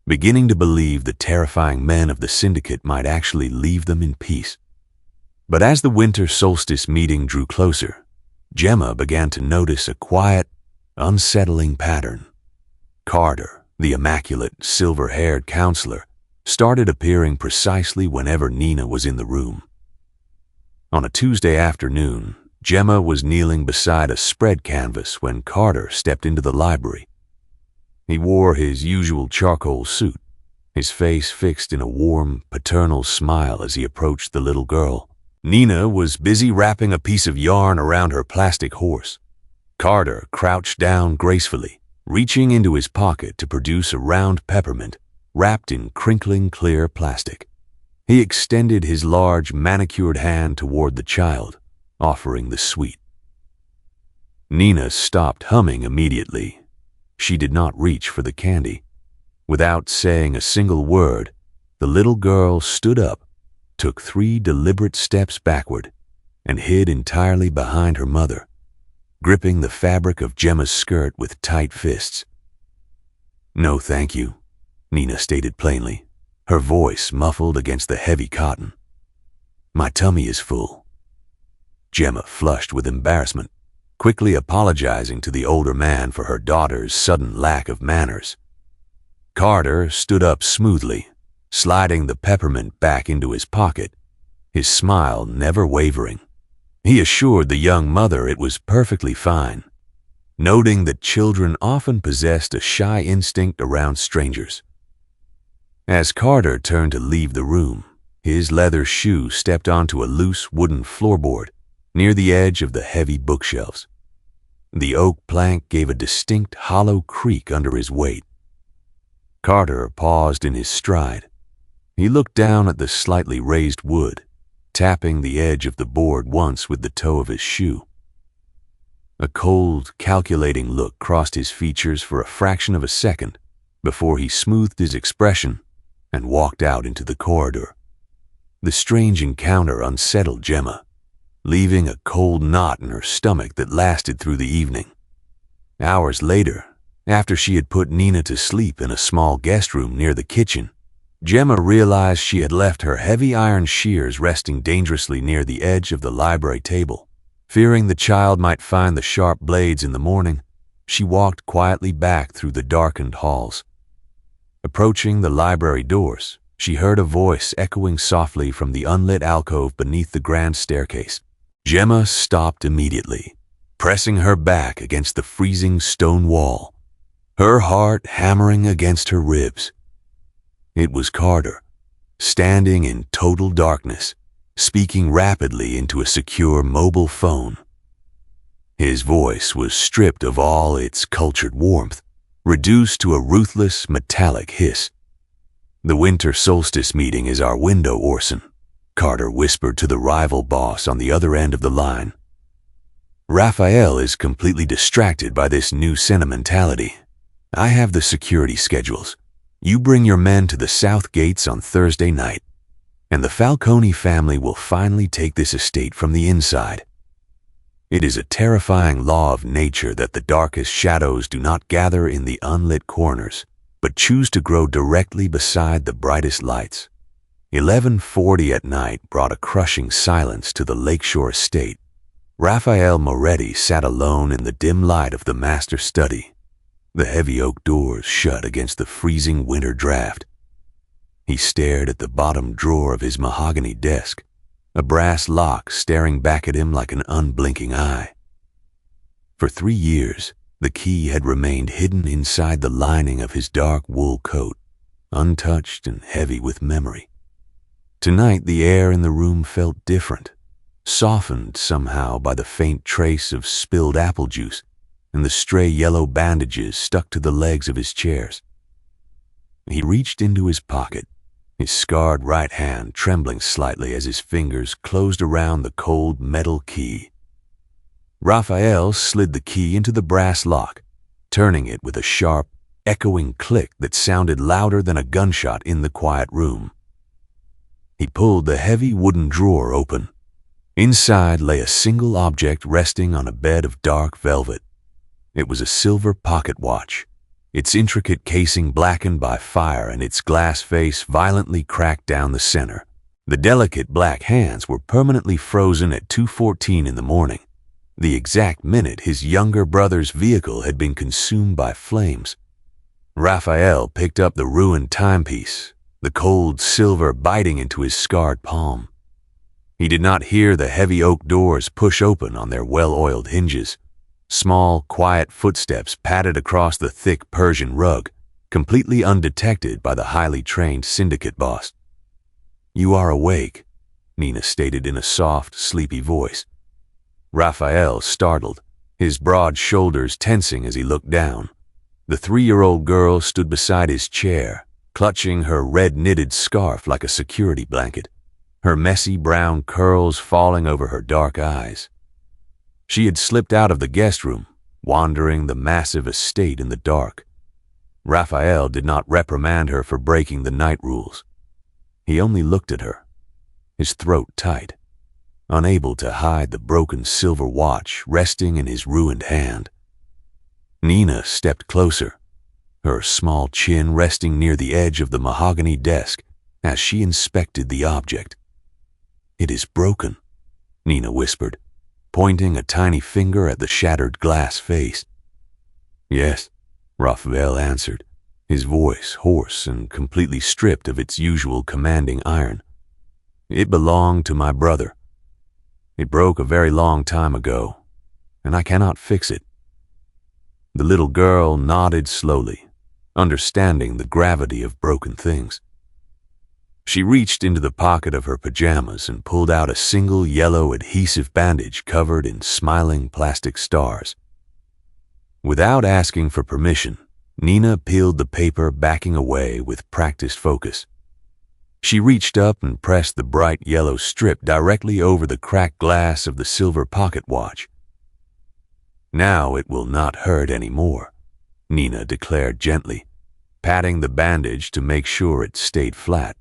beginning to believe the terrifying men of the syndicate might actually leave them in peace. But as the winter solstice meeting drew closer, Gemma began to notice a quiet, unsettling pattern. Carter, the immaculate, silver-haired counselor, started appearing precisely whenever Nina was in the room. On a Tuesday afternoon, Gemma was kneeling beside a spread canvas when Carter stepped into the library. He wore his usual charcoal suit, his face fixed in a warm, paternal smile as he approached the little girl. Nina was busy wrapping a piece of yarn around her plastic horse. Carter crouched down gracefully, reaching into his pocket to produce a round peppermint wrapped in crinkling clear plastic. He extended his large, manicured hand toward the child, offering the sweet. Nina stopped humming immediately. She did not reach for the candy. Without saying a single word, the little girl stood up, took 3 deliberate steps backward, and hid entirely behind her mother, gripping the fabric of Gemma's skirt with tight fists. "No, thank you," Nina stated plainly, her voice muffled against the heavy cotton. "My tummy is full." Gemma flushed with embarrassment, quickly apologizing to the older man for her daughter's sudden lack of manners. Carter stood up smoothly, sliding the peppermint back into his pocket, his smile never wavering. He assured the young mother it was perfectly fine, noting that children often possessed a shy instinct around strangers. As Carter turned to leave the room, his leather shoe stepped onto a loose wooden floorboard near the edge of the heavy bookshelves. The oak plank gave a distinct hollow creak under his weight. Carter paused in his stride. He looked down at the slightly raised wood, tapping the edge of the board once with the toe of his shoe. A cold, calculating look crossed his features for a fraction of a second before he smoothed his expression and walked out into the corridor. The strange encounter unsettled Gemma, leaving a cold knot in her stomach that lasted through the evening. Hours later, after she had put Nina to sleep in a small guest room near the kitchen, Gemma realized she had left her heavy iron shears resting dangerously near the edge of the library table. Fearing the child might find the sharp blades in the morning, she walked quietly back through the darkened halls. Approaching the library doors, she heard a voice echoing softly from the unlit alcove beneath the grand staircase. Gemma stopped immediately, pressing her back against the freezing stone wall, her heart hammering against her ribs. It was Carter, standing in total darkness, speaking rapidly into a secure mobile phone. His voice was stripped of all its cultured warmth, reduced to a ruthless, metallic hiss. "The winter solstice meeting is our window, Orson," Carter whispered to the rival boss on the other end of the line. "Raphael is completely distracted by this new sentimentality. I have the security schedules. You bring your men to the south gates on Thursday night, and the Falcone family will finally take this estate from the inside. It is a terrifying law of nature that the darkest shadows do not gather in the unlit corners, but choose to grow directly beside the brightest lights." 11:40 at night brought a crushing silence to the lakeshore estate. Raphael Moretti sat alone in the dim light of the master study, the heavy oak doors shut against the freezing winter draft. He stared at the bottom drawer of his mahogany desk, a brass lock staring back at him like an unblinking eye. For 3 years, the key had remained hidden inside the lining of his dark wool coat, untouched and heavy with memory. Tonight, the air in the room felt different, softened somehow by the faint trace of spilled apple juice and the stray yellow bandages stuck to the legs of his chairs. He reached into his pocket, his scarred right hand trembling slightly as his fingers closed around the cold metal key. Raphael slid the key into the brass lock, turning it with a sharp, echoing click that sounded louder than a gunshot in the quiet room. He pulled the heavy wooden drawer open. Inside lay a single object resting on a bed of dark velvet. It was a silver pocket watch, its intricate casing blackened by fire and its glass face violently cracked down the center. The delicate black hands were permanently frozen at 2:14 in the morning, the exact minute his younger brother's vehicle had been consumed by flames. Raphael picked up the ruined timepiece, the cold silver biting into his scarred palm. He did not hear the heavy oak doors push open on their well-oiled hinges. Small, quiet footsteps padded across the thick Persian rug, completely undetected by the highly trained syndicate boss. "You are awake," Nina stated in a soft, sleepy voice. Raphael startled, his broad shoulders tensing as he looked down. The 3-year-old girl stood beside his chair, clutching her red-knitted scarf like a security blanket, her messy brown curls falling over her dark eyes. She had slipped out of the guest room, wandering the massive estate in the dark. Raphael did not reprimand her for breaking the night rules. He only looked at her, his throat tight, unable to hide the broken silver watch resting in his ruined hand. Nina stepped closer, her small chin resting near the edge of the mahogany desk as she inspected the object. "It is broken," Nina whispered, pointing a tiny finger at the shattered glass face. "Yes," Raphael answered, his voice hoarse and completely stripped of its usual commanding iron. "It belonged to my brother. It broke a very long time ago, and I cannot fix it." The little girl nodded slowly, understanding the gravity of broken things. She reached into the pocket of her pajamas and pulled out a single yellow adhesive bandage covered in smiling plastic stars. Without asking for permission, Nina peeled the paper, backing away with practiced focus. She reached up and pressed the bright yellow strip directly over the cracked glass of the silver pocket watch. "Now it will not hurt anymore," Nina declared gently, patting the bandage to make sure it stayed flat.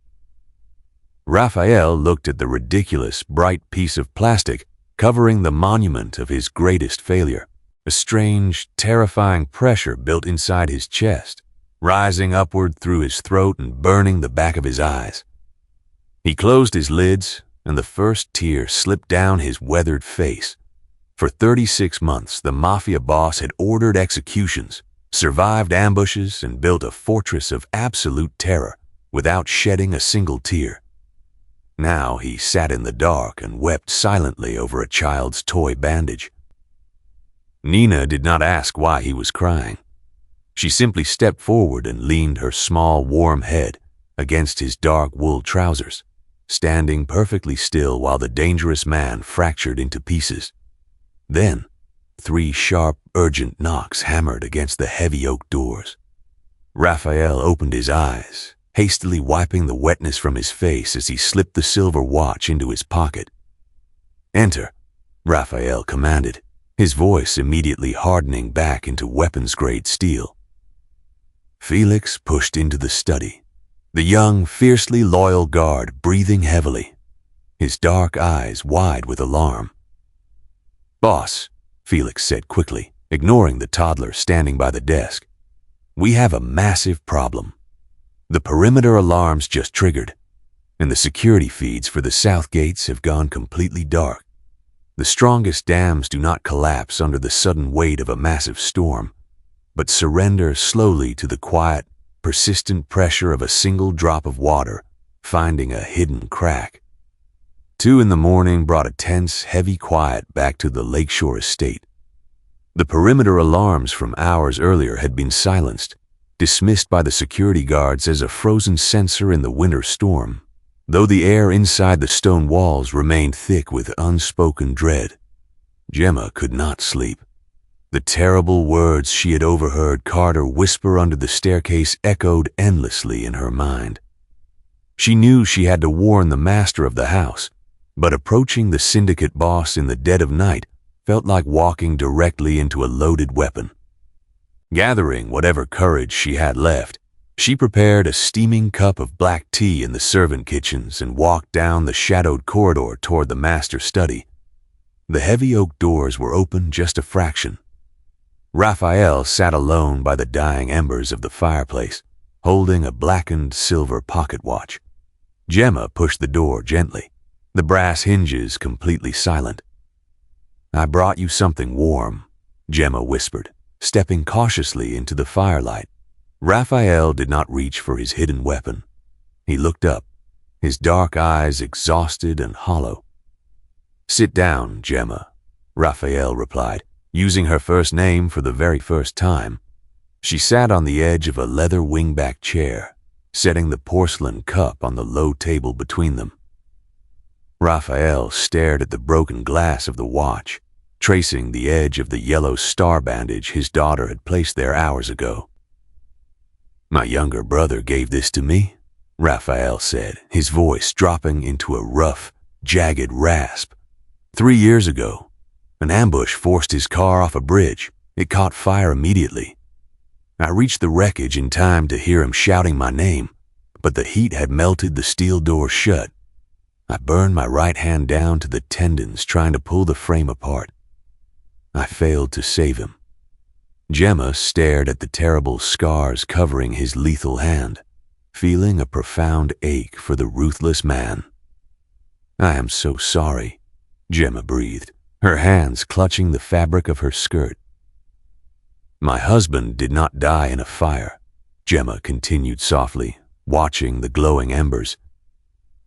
Raphael looked at the ridiculous, bright piece of plastic covering the monument of his greatest failure. A strange, terrifying pressure built inside his chest, rising upward through his throat and burning the back of his eyes. He closed his lids, and the first tear slipped down his weathered face. For 36 months, the Mafia boss had ordered executions, survived ambushes, and built a fortress of absolute terror without shedding a single tear. Now he sat in the dark and wept silently over a child's toy bandage. Nina did not ask why he was crying. She simply stepped forward and leaned her small, warm head against his dark wool trousers, standing perfectly still while the dangerous man fractured into pieces. Then, 3 sharp, urgent knocks hammered against the heavy oak doors. Raphael opened his eyes, hastily wiping the wetness from his face as he slipped the silver watch into his pocket. "Enter," Raphael commanded, his voice immediately hardening back into weapons-grade steel. Felix pushed into the study, the young, fiercely loyal guard breathing heavily, his dark eyes wide with alarm. "Boss," Felix said quickly, ignoring the toddler standing by the desk, "we have a massive problem. The perimeter alarms just triggered, and the security feeds for the south gates have gone completely dark. The strongest dams do not collapse under the sudden weight of a massive storm, but surrender slowly to the quiet, persistent pressure of a single drop of water finding a hidden crack." 2 in the morning brought a tense, heavy quiet back to the lakeshore estate. The perimeter alarms from hours earlier had been silenced, dismissed by the security guards as a frozen sensor in the winter storm, though the air inside the stone walls remained thick with unspoken dread. Gemma could not sleep. The terrible words she had overheard Carter whisper under the staircase echoed endlessly in her mind. She knew she had to warn the master of the house, but approaching the syndicate boss in the dead of night felt like walking directly into a loaded weapon. Gathering whatever courage she had left, she prepared a steaming cup of black tea in the servant kitchens and walked down the shadowed corridor toward the master study. The heavy oak doors were open just a fraction. Raphael sat alone by the dying embers of the fireplace, holding a blackened silver pocket watch. Gemma pushed the door gently, the brass hinges completely silent. "I brought you something warm," Gemma whispered, stepping cautiously into the firelight. Raphael did not reach for his hidden weapon. He looked up, his dark eyes exhausted and hollow. "Sit down, Gemma," Raphael replied, using her first name for the very first time. She sat on the edge of a leather wingback chair, setting the porcelain cup on the low table between them. Raphael stared at the broken glass of the watch, tracing the edge of the yellow star bandage his daughter had placed there hours ago. "My younger brother gave this to me," Raphael said, his voice dropping into a rough, jagged rasp. "3 years ago, an ambush forced his car off a bridge. It caught fire immediately. I reached the wreckage in time to hear him shouting my name, but the heat had melted the steel door shut. I burned my right hand down to the tendons trying to pull the frame apart. I failed to save him." Gemma stared at the terrible scars covering his lethal hand, feeling a profound ache for the ruthless man. "I am so sorry," Gemma breathed, her hands clutching the fabric of her skirt. "My husband did not die in a fire," Gemma continued softly, watching the glowing embers.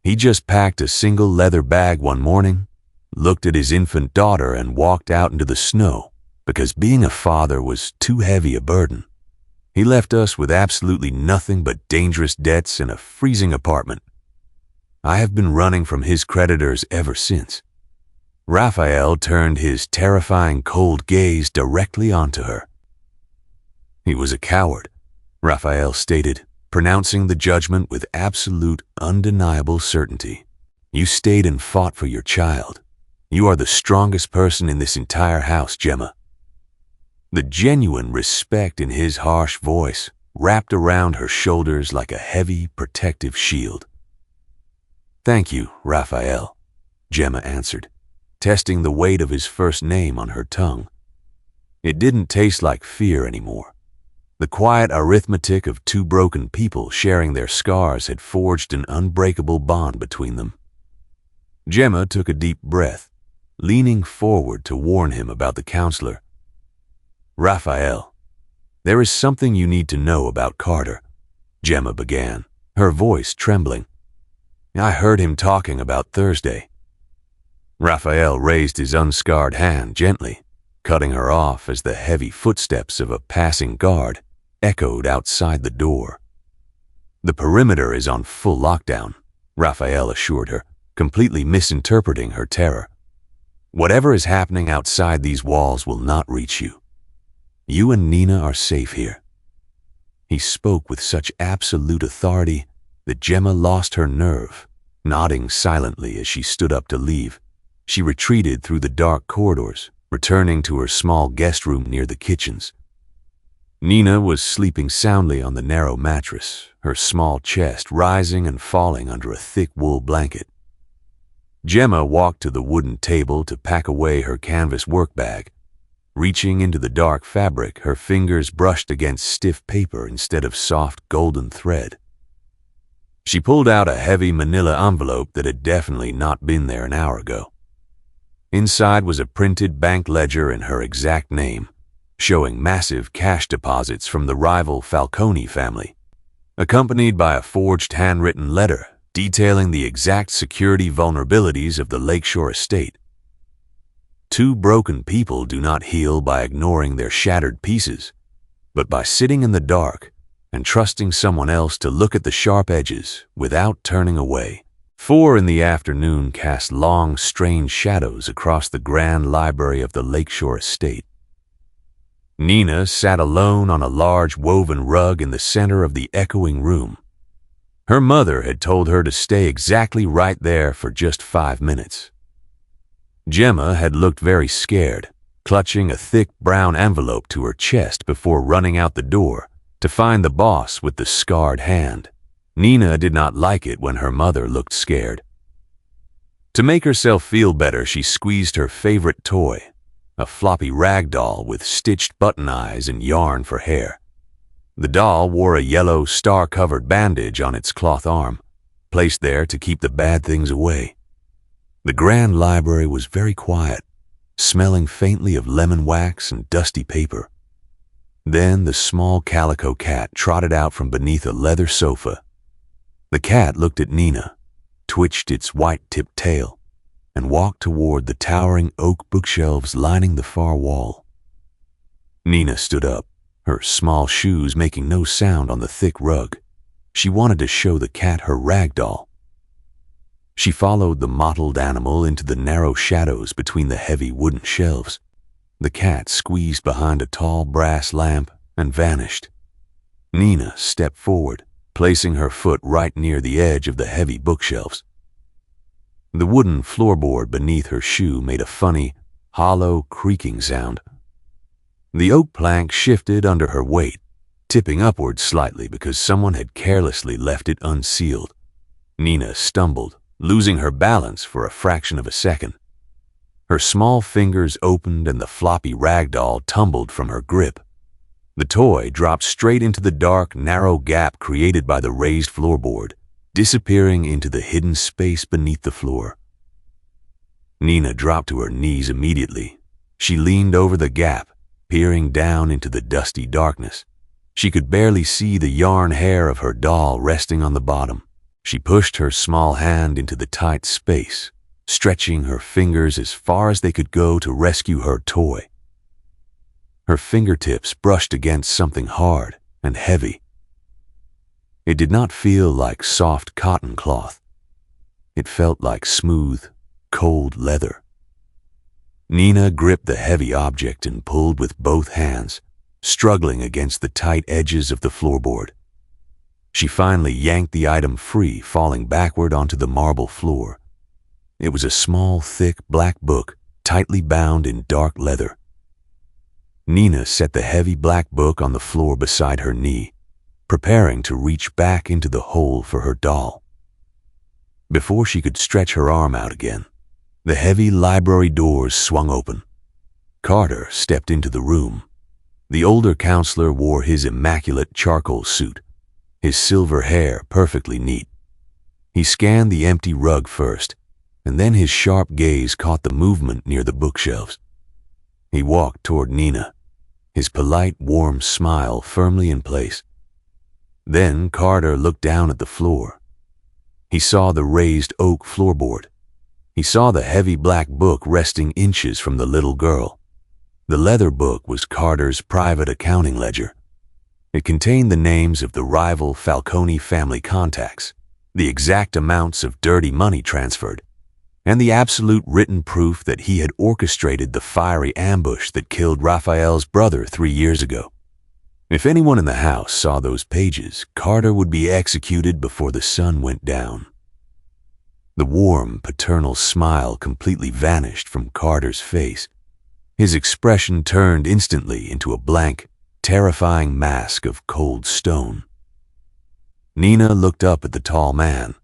"He just packed a single leather bag one morning, looked at his infant daughter, and walked out into the snow because being a father was too heavy a burden. He left us with absolutely nothing but dangerous debts and a freezing apartment. I have been running from his creditors ever since." Raphael turned his terrifying cold gaze directly onto her. "He was a coward," Raphael stated, pronouncing the judgment with absolute, undeniable certainty. "You stayed and fought for your child. You are the strongest person in this entire house, Gemma." The genuine respect in his harsh voice wrapped around her shoulders like a heavy, protective shield. "Thank you, Raphael," Gemma answered, testing the weight of his first name on her tongue. It didn't taste like fear anymore. The quiet arithmetic of two broken people sharing their scars had forged an unbreakable bond between them. Gemma took a deep breath, leaning forward to warn him about the counselor. "Raphael, there is something you need to know about Carter," Gemma began, her voice trembling. "I heard him talking about Thursday." Raphael raised his unscarred hand gently, cutting her off as the heavy footsteps of a passing guard echoed outside the door. "The perimeter is on full lockdown," Raphael assured her, completely misinterpreting her terror. "Whatever is happening outside these walls will not reach you. You and Nina are safe here." He spoke with such absolute authority that Gemma lost her nerve, nodding silently as she stood up to leave. She retreated through the dark corridors, returning to her small guest room near the kitchens. Nina was sleeping soundly on the narrow mattress, her small chest rising and falling under a thick wool blanket. Gemma walked to the wooden table to pack away her canvas work bag. Reaching into the dark fabric, her fingers brushed against stiff paper instead of soft golden thread. She pulled out a heavy manila envelope that had definitely not been there an hour ago. Inside was a printed bank ledger in her exact name, showing massive cash deposits from the rival Falcone family, accompanied by a forged handwritten letter detailing the exact security vulnerabilities of the Lakeshore estate. Two broken people do not heal by ignoring their shattered pieces, but by sitting in the dark and trusting someone else to look at the sharp edges without turning away. 4 in the afternoon cast long, strange shadows across the grand library of the Lakeshore estate. Nina sat alone on a large woven rug in the center of the echoing room. Her mother had told her to stay exactly right there for just 5 minutes. Gemma had looked very scared, clutching a thick brown envelope to her chest before running out the door to find the boss with the scarred hand. Nina did not like it when her mother looked scared. To make herself feel better, she squeezed her favorite toy, a floppy rag doll with stitched button eyes and yarn for hair. The doll wore a yellow star-covered bandage on its cloth arm, placed there to keep the bad things away. The grand library was very quiet, smelling faintly of lemon wax and dusty paper. Then the small calico cat trotted out from beneath a leather sofa. The cat looked at Nina, twitched its white-tipped tail, and walked toward the towering oak bookshelves lining the far wall. Nina stood up, her small shoes making no sound on the thick rug. She wanted to show the cat her rag doll. She followed the mottled animal into the narrow shadows between the heavy wooden shelves. The cat squeezed behind a tall brass lamp and vanished. Nina stepped forward, placing her foot right near the edge of the heavy bookshelves. The wooden floorboard beneath her shoe made a funny, hollow, creaking sound. The oak plank shifted under her weight, tipping upward slightly because someone had carelessly left it unsealed. Nina stumbled, losing her balance for a fraction of a second. Her small fingers opened and the floppy rag doll tumbled from her grip. The toy dropped straight into the dark, narrow gap created by the raised floorboard, disappearing into the hidden space beneath the floor. Nina dropped to her knees immediately. She leaned over the gap, peering down into the dusty darkness. She could barely see the yarn hair of her doll resting on the bottom. She pushed her small hand into the tight space, stretching her fingers as far as they could go to rescue her toy. Her fingertips brushed against something hard and heavy. It did not feel like soft cotton cloth. It felt like smooth, cold leather. Nina gripped the heavy object and pulled with both hands, struggling against the tight edges of the floorboard. She finally yanked the item free, falling backward onto the marble floor. It was a small, thick black book, tightly bound in dark leather. Nina set the heavy black book on the floor beside her knee, preparing to reach back into the hole for her doll. Before she could stretch her arm out again, the heavy library doors swung open. Carter stepped into the room. The older counselor wore his immaculate charcoal suit, his silver hair perfectly neat. He scanned the empty rug first, and then his sharp gaze caught the movement near the bookshelves. He walked toward Nina, his polite, warm smile firmly in place. Then Carter looked down at the floor. He saw the raised oak floorboard. He saw the heavy black book resting inches from the little girl. The leather book was Carter's private accounting ledger. It contained the names of the rival Falcone family contacts, the exact amounts of dirty money transferred, and the absolute written proof that he had orchestrated the fiery ambush that killed Raphael's brother 3 years ago. If anyone in the house saw those pages, Carter would be executed before the sun went down. The warm, paternal smile completely vanished from Carter's face. His expression turned instantly into a blank, terrifying mask of cold stone. Nina looked up at the tall man.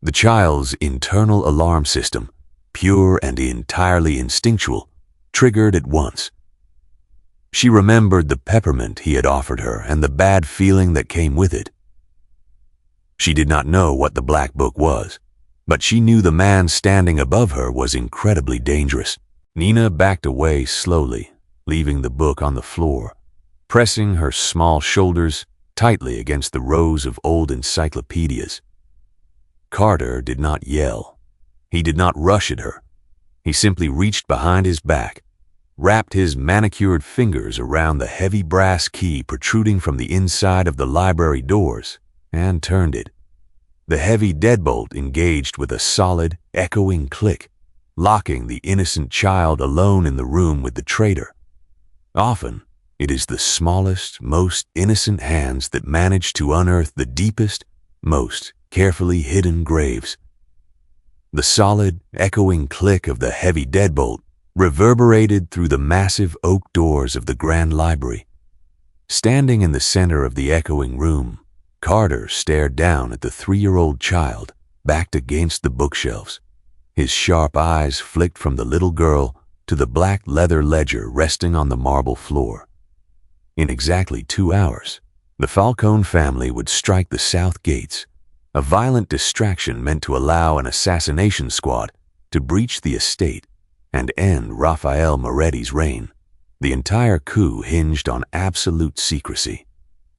The child's internal alarm system, pure and entirely instinctual, triggered at once. She remembered the peppermint he had offered her and the bad feeling that came with it. She did not know what the black book was, but she knew the man standing above her was incredibly dangerous. Nina backed away slowly, leaving the book on the floor, pressing her small shoulders tightly against the rows of old encyclopedias. Carter did not yell. He did not rush at her. He simply reached behind his back, wrapped his manicured fingers around the heavy brass key protruding from the inside of the library doors, and turned it. The heavy deadbolt engaged with a solid, echoing click, locking the innocent child alone in the room with the traitor. Often, it is the smallest, most innocent hands that manage to unearth the deepest, most carefully hidden graves. The solid, echoing click of the heavy deadbolt reverberated through the massive oak doors of the grand library. Standing in the center of the echoing room, Carter stared down at the 3-year-old child backed against the bookshelves. His sharp eyes flicked from the little girl to the black leather ledger resting on the marble floor. In exactly 2 hours, the Falcone family would strike the south gates, a violent distraction meant to allow an assassination squad to breach the estate and end Raphael Moretti's reign. The entire coup hinged on absolute secrecy.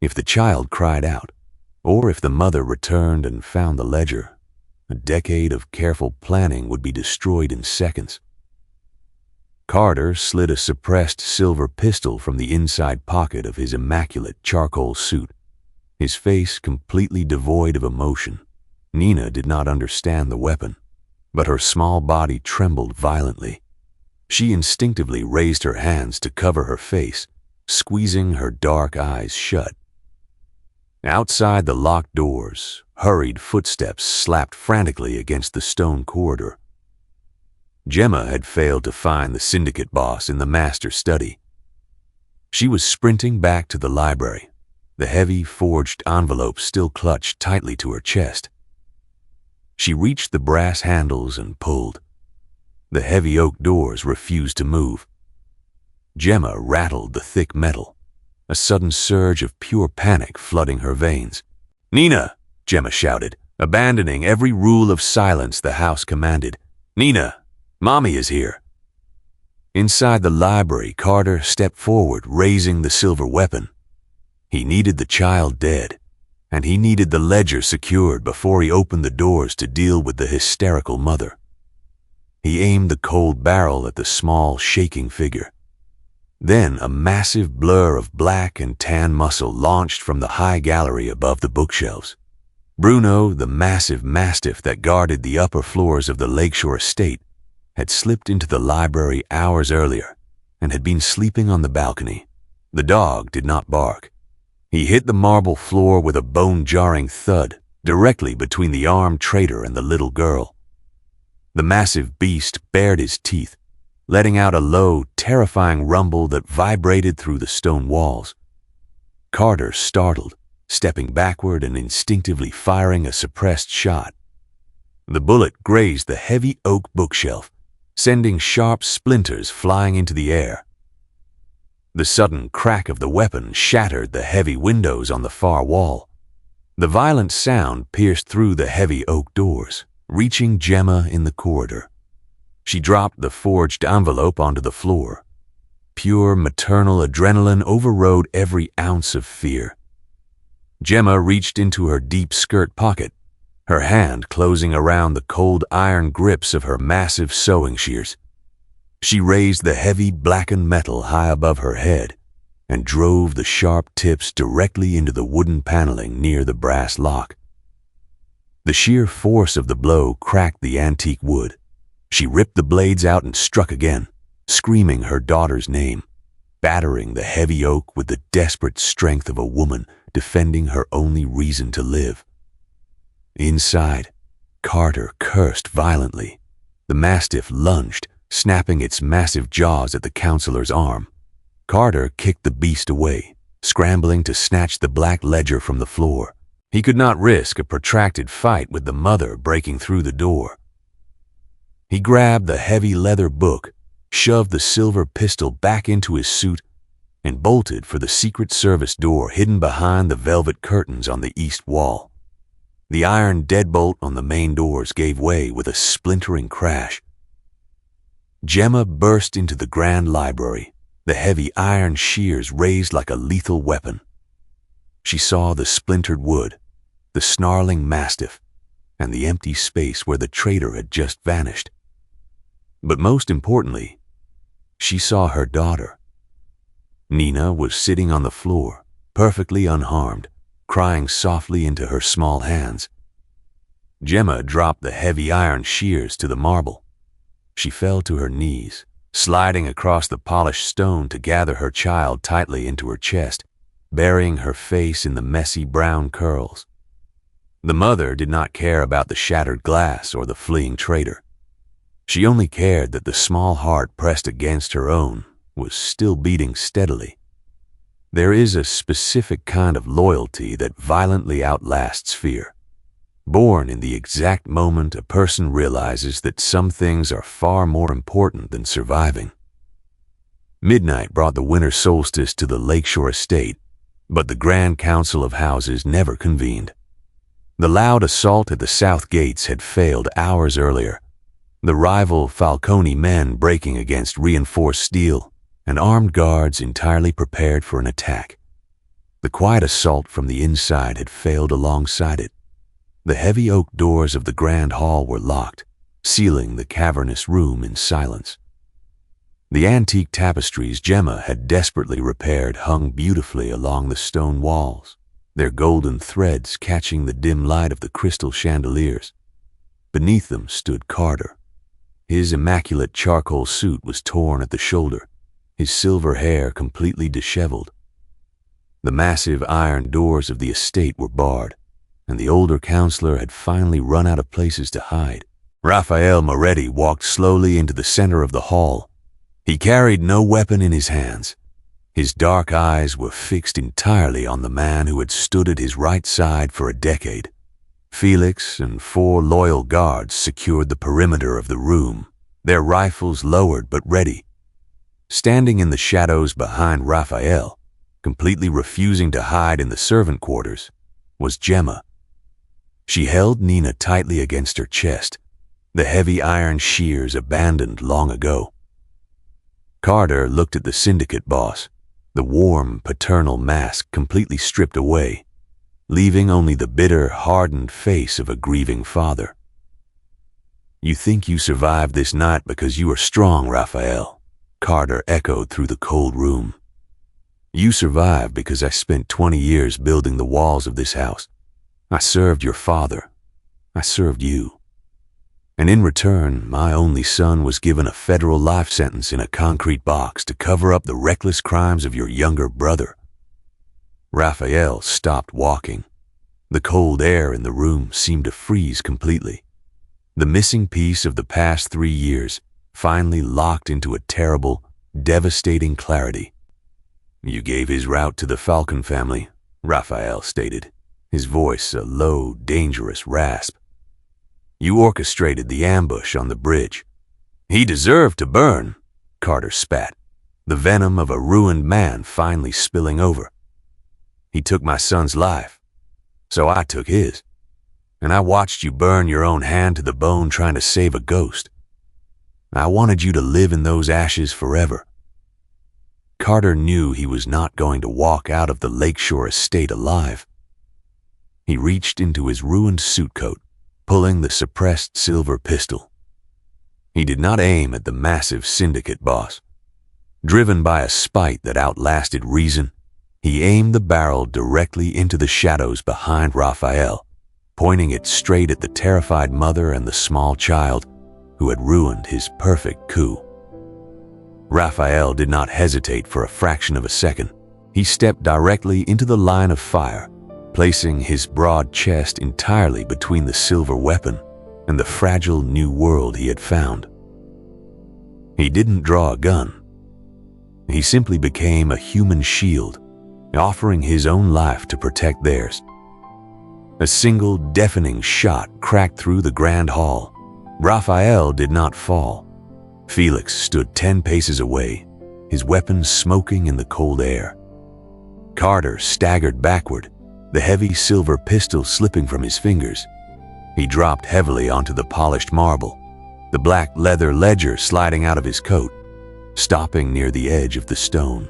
If the child cried out, or if the mother returned and found the ledger, A decade of careful planning would be destroyed in seconds. Carter slid a suppressed silver pistol from the inside pocket of his immaculate charcoal suit, his face completely devoid of emotion. Nina did not understand the weapon, but her small body trembled violently. She instinctively raised her hands to cover her face, squeezing her dark eyes shut. Outside the locked doors, hurried footsteps slapped frantically against the stone corridor. Gemma had failed to find the syndicate boss in the master study. She was sprinting back to the library, the heavy forged envelope still clutched tightly to her chest. She reached the brass handles and pulled. The heavy oak doors refused to move. Gemma rattled the thick metal, a sudden surge of pure panic flooding her veins. "Nina!" Gemma shouted, abandoning every rule of silence the house commanded. "Nina! Mommy is here!" Inside the library, Carter stepped forward, raising the silver weapon. He needed the child dead, and he needed the ledger secured before he opened the doors to deal with the hysterical mother. He aimed the cold barrel at the small, shaking figure. Then a massive blur of black and tan muscle launched from the high gallery above the bookshelves. Bruno, the massive mastiff that guarded the upper floors of the Lakeshore estate, had slipped into the library hours earlier and had been sleeping on the balcony. The dog did not bark. He hit the marble floor with a bone-jarring thud directly between the armed traitor and the little girl. The massive beast bared his teeth, letting out a low, terrifying rumble that vibrated through the stone walls. Carter startled, stepping backward and instinctively firing a suppressed shot. The bullet grazed the heavy oak bookshelf, sending sharp splinters flying into the air. The sudden crack of the weapon shattered the heavy windows on the far wall. The violent sound pierced through the heavy oak doors, reaching Gemma in the corridor. She dropped the forged envelope onto the floor. Pure maternal adrenaline overrode every ounce of fear. Gemma reached into her deep skirt pocket, her hand closing around the cold iron grips of her massive sewing shears. She raised the heavy blackened metal high above her head and drove the sharp tips directly into the wooden paneling near the brass lock. The sheer force of the blow cracked the antique wood. She ripped the blades out and struck again, screaming her daughter's name, battering the heavy oak with the desperate strength of a woman defending her only reason to live. Inside, Carter cursed violently. The mastiff lunged, snapping its massive jaws at the counselor's arm. Carter kicked the beast away, scrambling to snatch the black ledger from the floor. He could not risk a protracted fight with the mother breaking through the door. He grabbed the heavy leather book, shoved the silver pistol back into his suit, and bolted for the Secret Service door hidden behind the velvet curtains on the east wall. The iron deadbolt on the main doors gave way with a splintering crash. Gemma burst into the grand library, the heavy iron shears raised like a lethal weapon. She saw the splintered wood, the snarling mastiff, and the empty space where the traitor had just vanished. But most importantly, she saw her daughter. Nina was sitting on the floor, perfectly unharmed, crying softly into her small hands. Gemma dropped the heavy iron shears to the marble. She fell to her knees, sliding across the polished stone to gather her child tightly into her chest, burying her face in the messy brown curls. The mother did not care about the shattered glass or the fleeing traitor. She only cared that the small heart pressed against her own was still beating steadily. There is a specific kind of loyalty that violently outlasts fear. Born in the exact moment a person realizes that some things are far more important than surviving. Midnight brought the winter solstice to the Lakeshore estate, but the Grand Council of Houses never convened. The loud assault at the south gates had failed hours earlier, the rival Falcone men breaking against reinforced steel, and armed guards entirely prepared for an attack. The quiet assault from the inside had failed alongside it. The heavy oak doors of the grand hall were locked, sealing the cavernous room in silence. The antique tapestries Gemma had desperately repaired hung beautifully along the stone walls, their golden threads catching the dim light of the crystal chandeliers. Beneath them stood Carter. His immaculate charcoal suit was torn at the shoulder, his silver hair completely disheveled. The massive iron doors of the estate were barred, and the older counselor had finally run out of places to hide. Raphael Moretti walked slowly into the center of the hall. He carried no weapon in his hands. His dark eyes were fixed entirely on the man who had stood at his right side for a decade. Felix and 4 loyal guards secured the perimeter of the room, their rifles lowered but ready. Standing in the shadows behind Raphael, completely refusing to hide in the servant quarters, was Gemma. She held Nina tightly against her chest, the heavy iron shears abandoned long ago. Carter looked at the syndicate boss, the warm, paternal mask completely stripped away, leaving only the bitter, hardened face of a grieving father. "You think you survived this night because you are strong, Raphael," Carter echoed through the cold room. "You survived because I spent 20 years building the walls of this house. I served your father. I served you. And in return, my only son was given a federal life sentence in a concrete box to cover up the reckless crimes of your younger brother." Raphael stopped walking. The cold air in the room seemed to freeze completely. The missing piece of the past 3 years finally locked into a terrible, devastating clarity. "You gave his route to the Falcon family," Raphael stated, his voice a low, dangerous rasp. "You orchestrated the ambush on the bridge." "He deserved to burn," Carter spat, the venom of a ruined man finally spilling over. "He took my son's life, so I took his. And I watched you burn your own hand to the bone trying to save a ghost. I wanted you to live in those ashes forever." Carter knew he was not going to walk out of the Lakeshore estate alive. He reached into his ruined suit coat, pulling the suppressed silver pistol. He did not aim at the massive syndicate boss. Driven by a spite that outlasted reason, he aimed the barrel directly into the shadows behind Raphael, pointing it straight at the terrified mother and the small child who had ruined his perfect coup. Raphael did not hesitate for a fraction of a second. He stepped directly into the line of fire, placing his broad chest entirely between the silver weapon and the fragile new world he had found. He didn't draw a gun. He simply became a human shield, offering his own life to protect theirs. A single deafening shot cracked through the grand hall. Raphael did not fall. Felix stood 10 paces away, his weapon smoking in the cold air. Carter staggered backward, the heavy silver pistol slipping from his fingers. He dropped heavily onto the polished marble, the black leather ledger sliding out of his coat, stopping near the edge of the stone.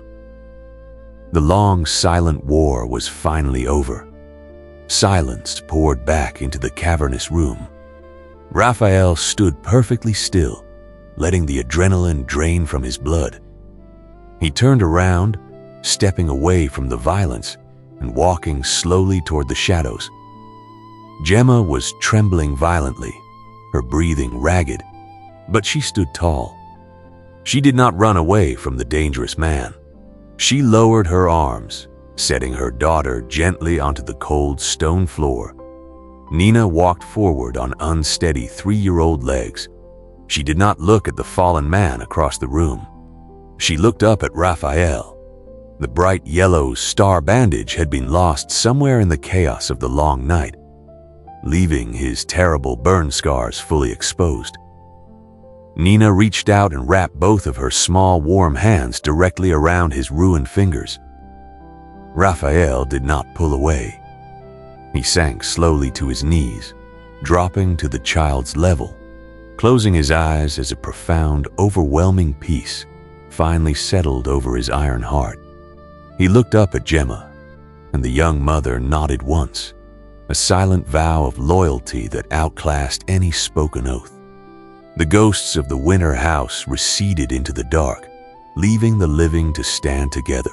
The long, silent war was finally over. Silence poured back into the cavernous room. Raphael stood perfectly still, letting the adrenaline drain from his blood. He turned around, stepping away from the violence and walking slowly toward the shadows. Gemma was trembling violently, her breathing ragged, but she stood tall. She did not run away from the dangerous man. She lowered her arms, setting her daughter gently onto the cold stone floor. Nina walked forward on unsteady 3-year-old legs. She did not look at the fallen man across the room. She looked up at Raphael. The bright yellow star bandage had been lost somewhere in the chaos of the long night, leaving his terrible burn scars fully exposed. Nina reached out and wrapped both of her small, warm hands directly around his ruined fingers. Raphael did not pull away. He sank slowly to his knees, dropping to the child's level, closing his eyes as a profound, overwhelming peace finally settled over his iron heart. He looked up at Gemma, and the young mother nodded once, a silent vow of loyalty that outclassed any spoken oath. The ghosts of the winter house receded into the dark, leaving the living to stand together.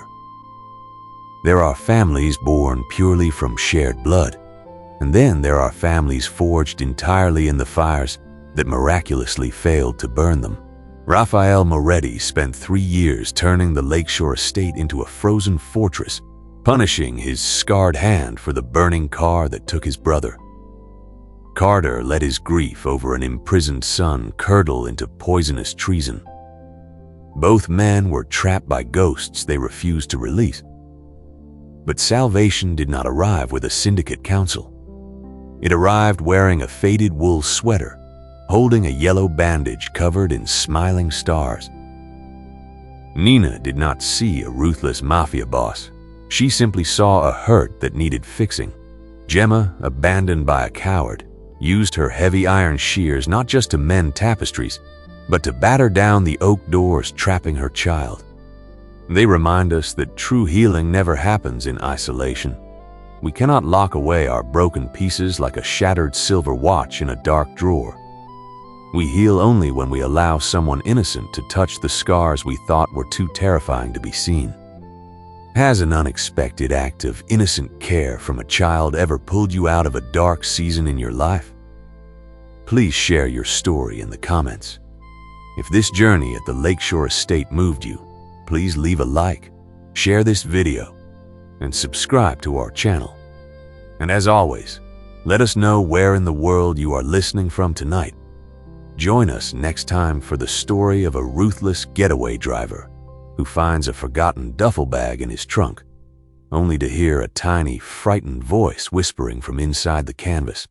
There are families born purely from shared blood, and then there are families forged entirely in the fires that miraculously failed to burn them. Rafael Moretti spent 3 years turning the Lakeshore estate into a frozen fortress, punishing his scarred hand for the burning car that took his brother. Carter let his grief over an imprisoned son curdle into poisonous treason. Both men were trapped by ghosts they refused to release. But salvation did not arrive with a syndicate council. It arrived wearing a faded wool sweater, holding a yellow bandage covered in smiling stars. Nina did not see a ruthless mafia boss. She simply saw a hurt that needed fixing. Gemma, abandoned by a coward, used her heavy iron shears not just to mend tapestries, but to batter down the oak doors trapping her child. They remind us that true healing never happens in isolation. We cannot lock away our broken pieces like a shattered silver watch in a dark drawer. We heal only when we allow someone innocent to touch the scars we thought were too terrifying to be seen. Has an unexpected act of innocent care from a child ever pulled you out of a dark season in your life? Please share your story in the comments. If this journey at the Lakeshore Estate moved you, please leave a like, share this video, and subscribe to our channel. And as always, let us know where in the world you are listening from tonight. Join us next time for the story of a ruthless getaway driver who finds a forgotten duffel bag in his trunk, only to hear a tiny, frightened voice whispering from inside the canvas.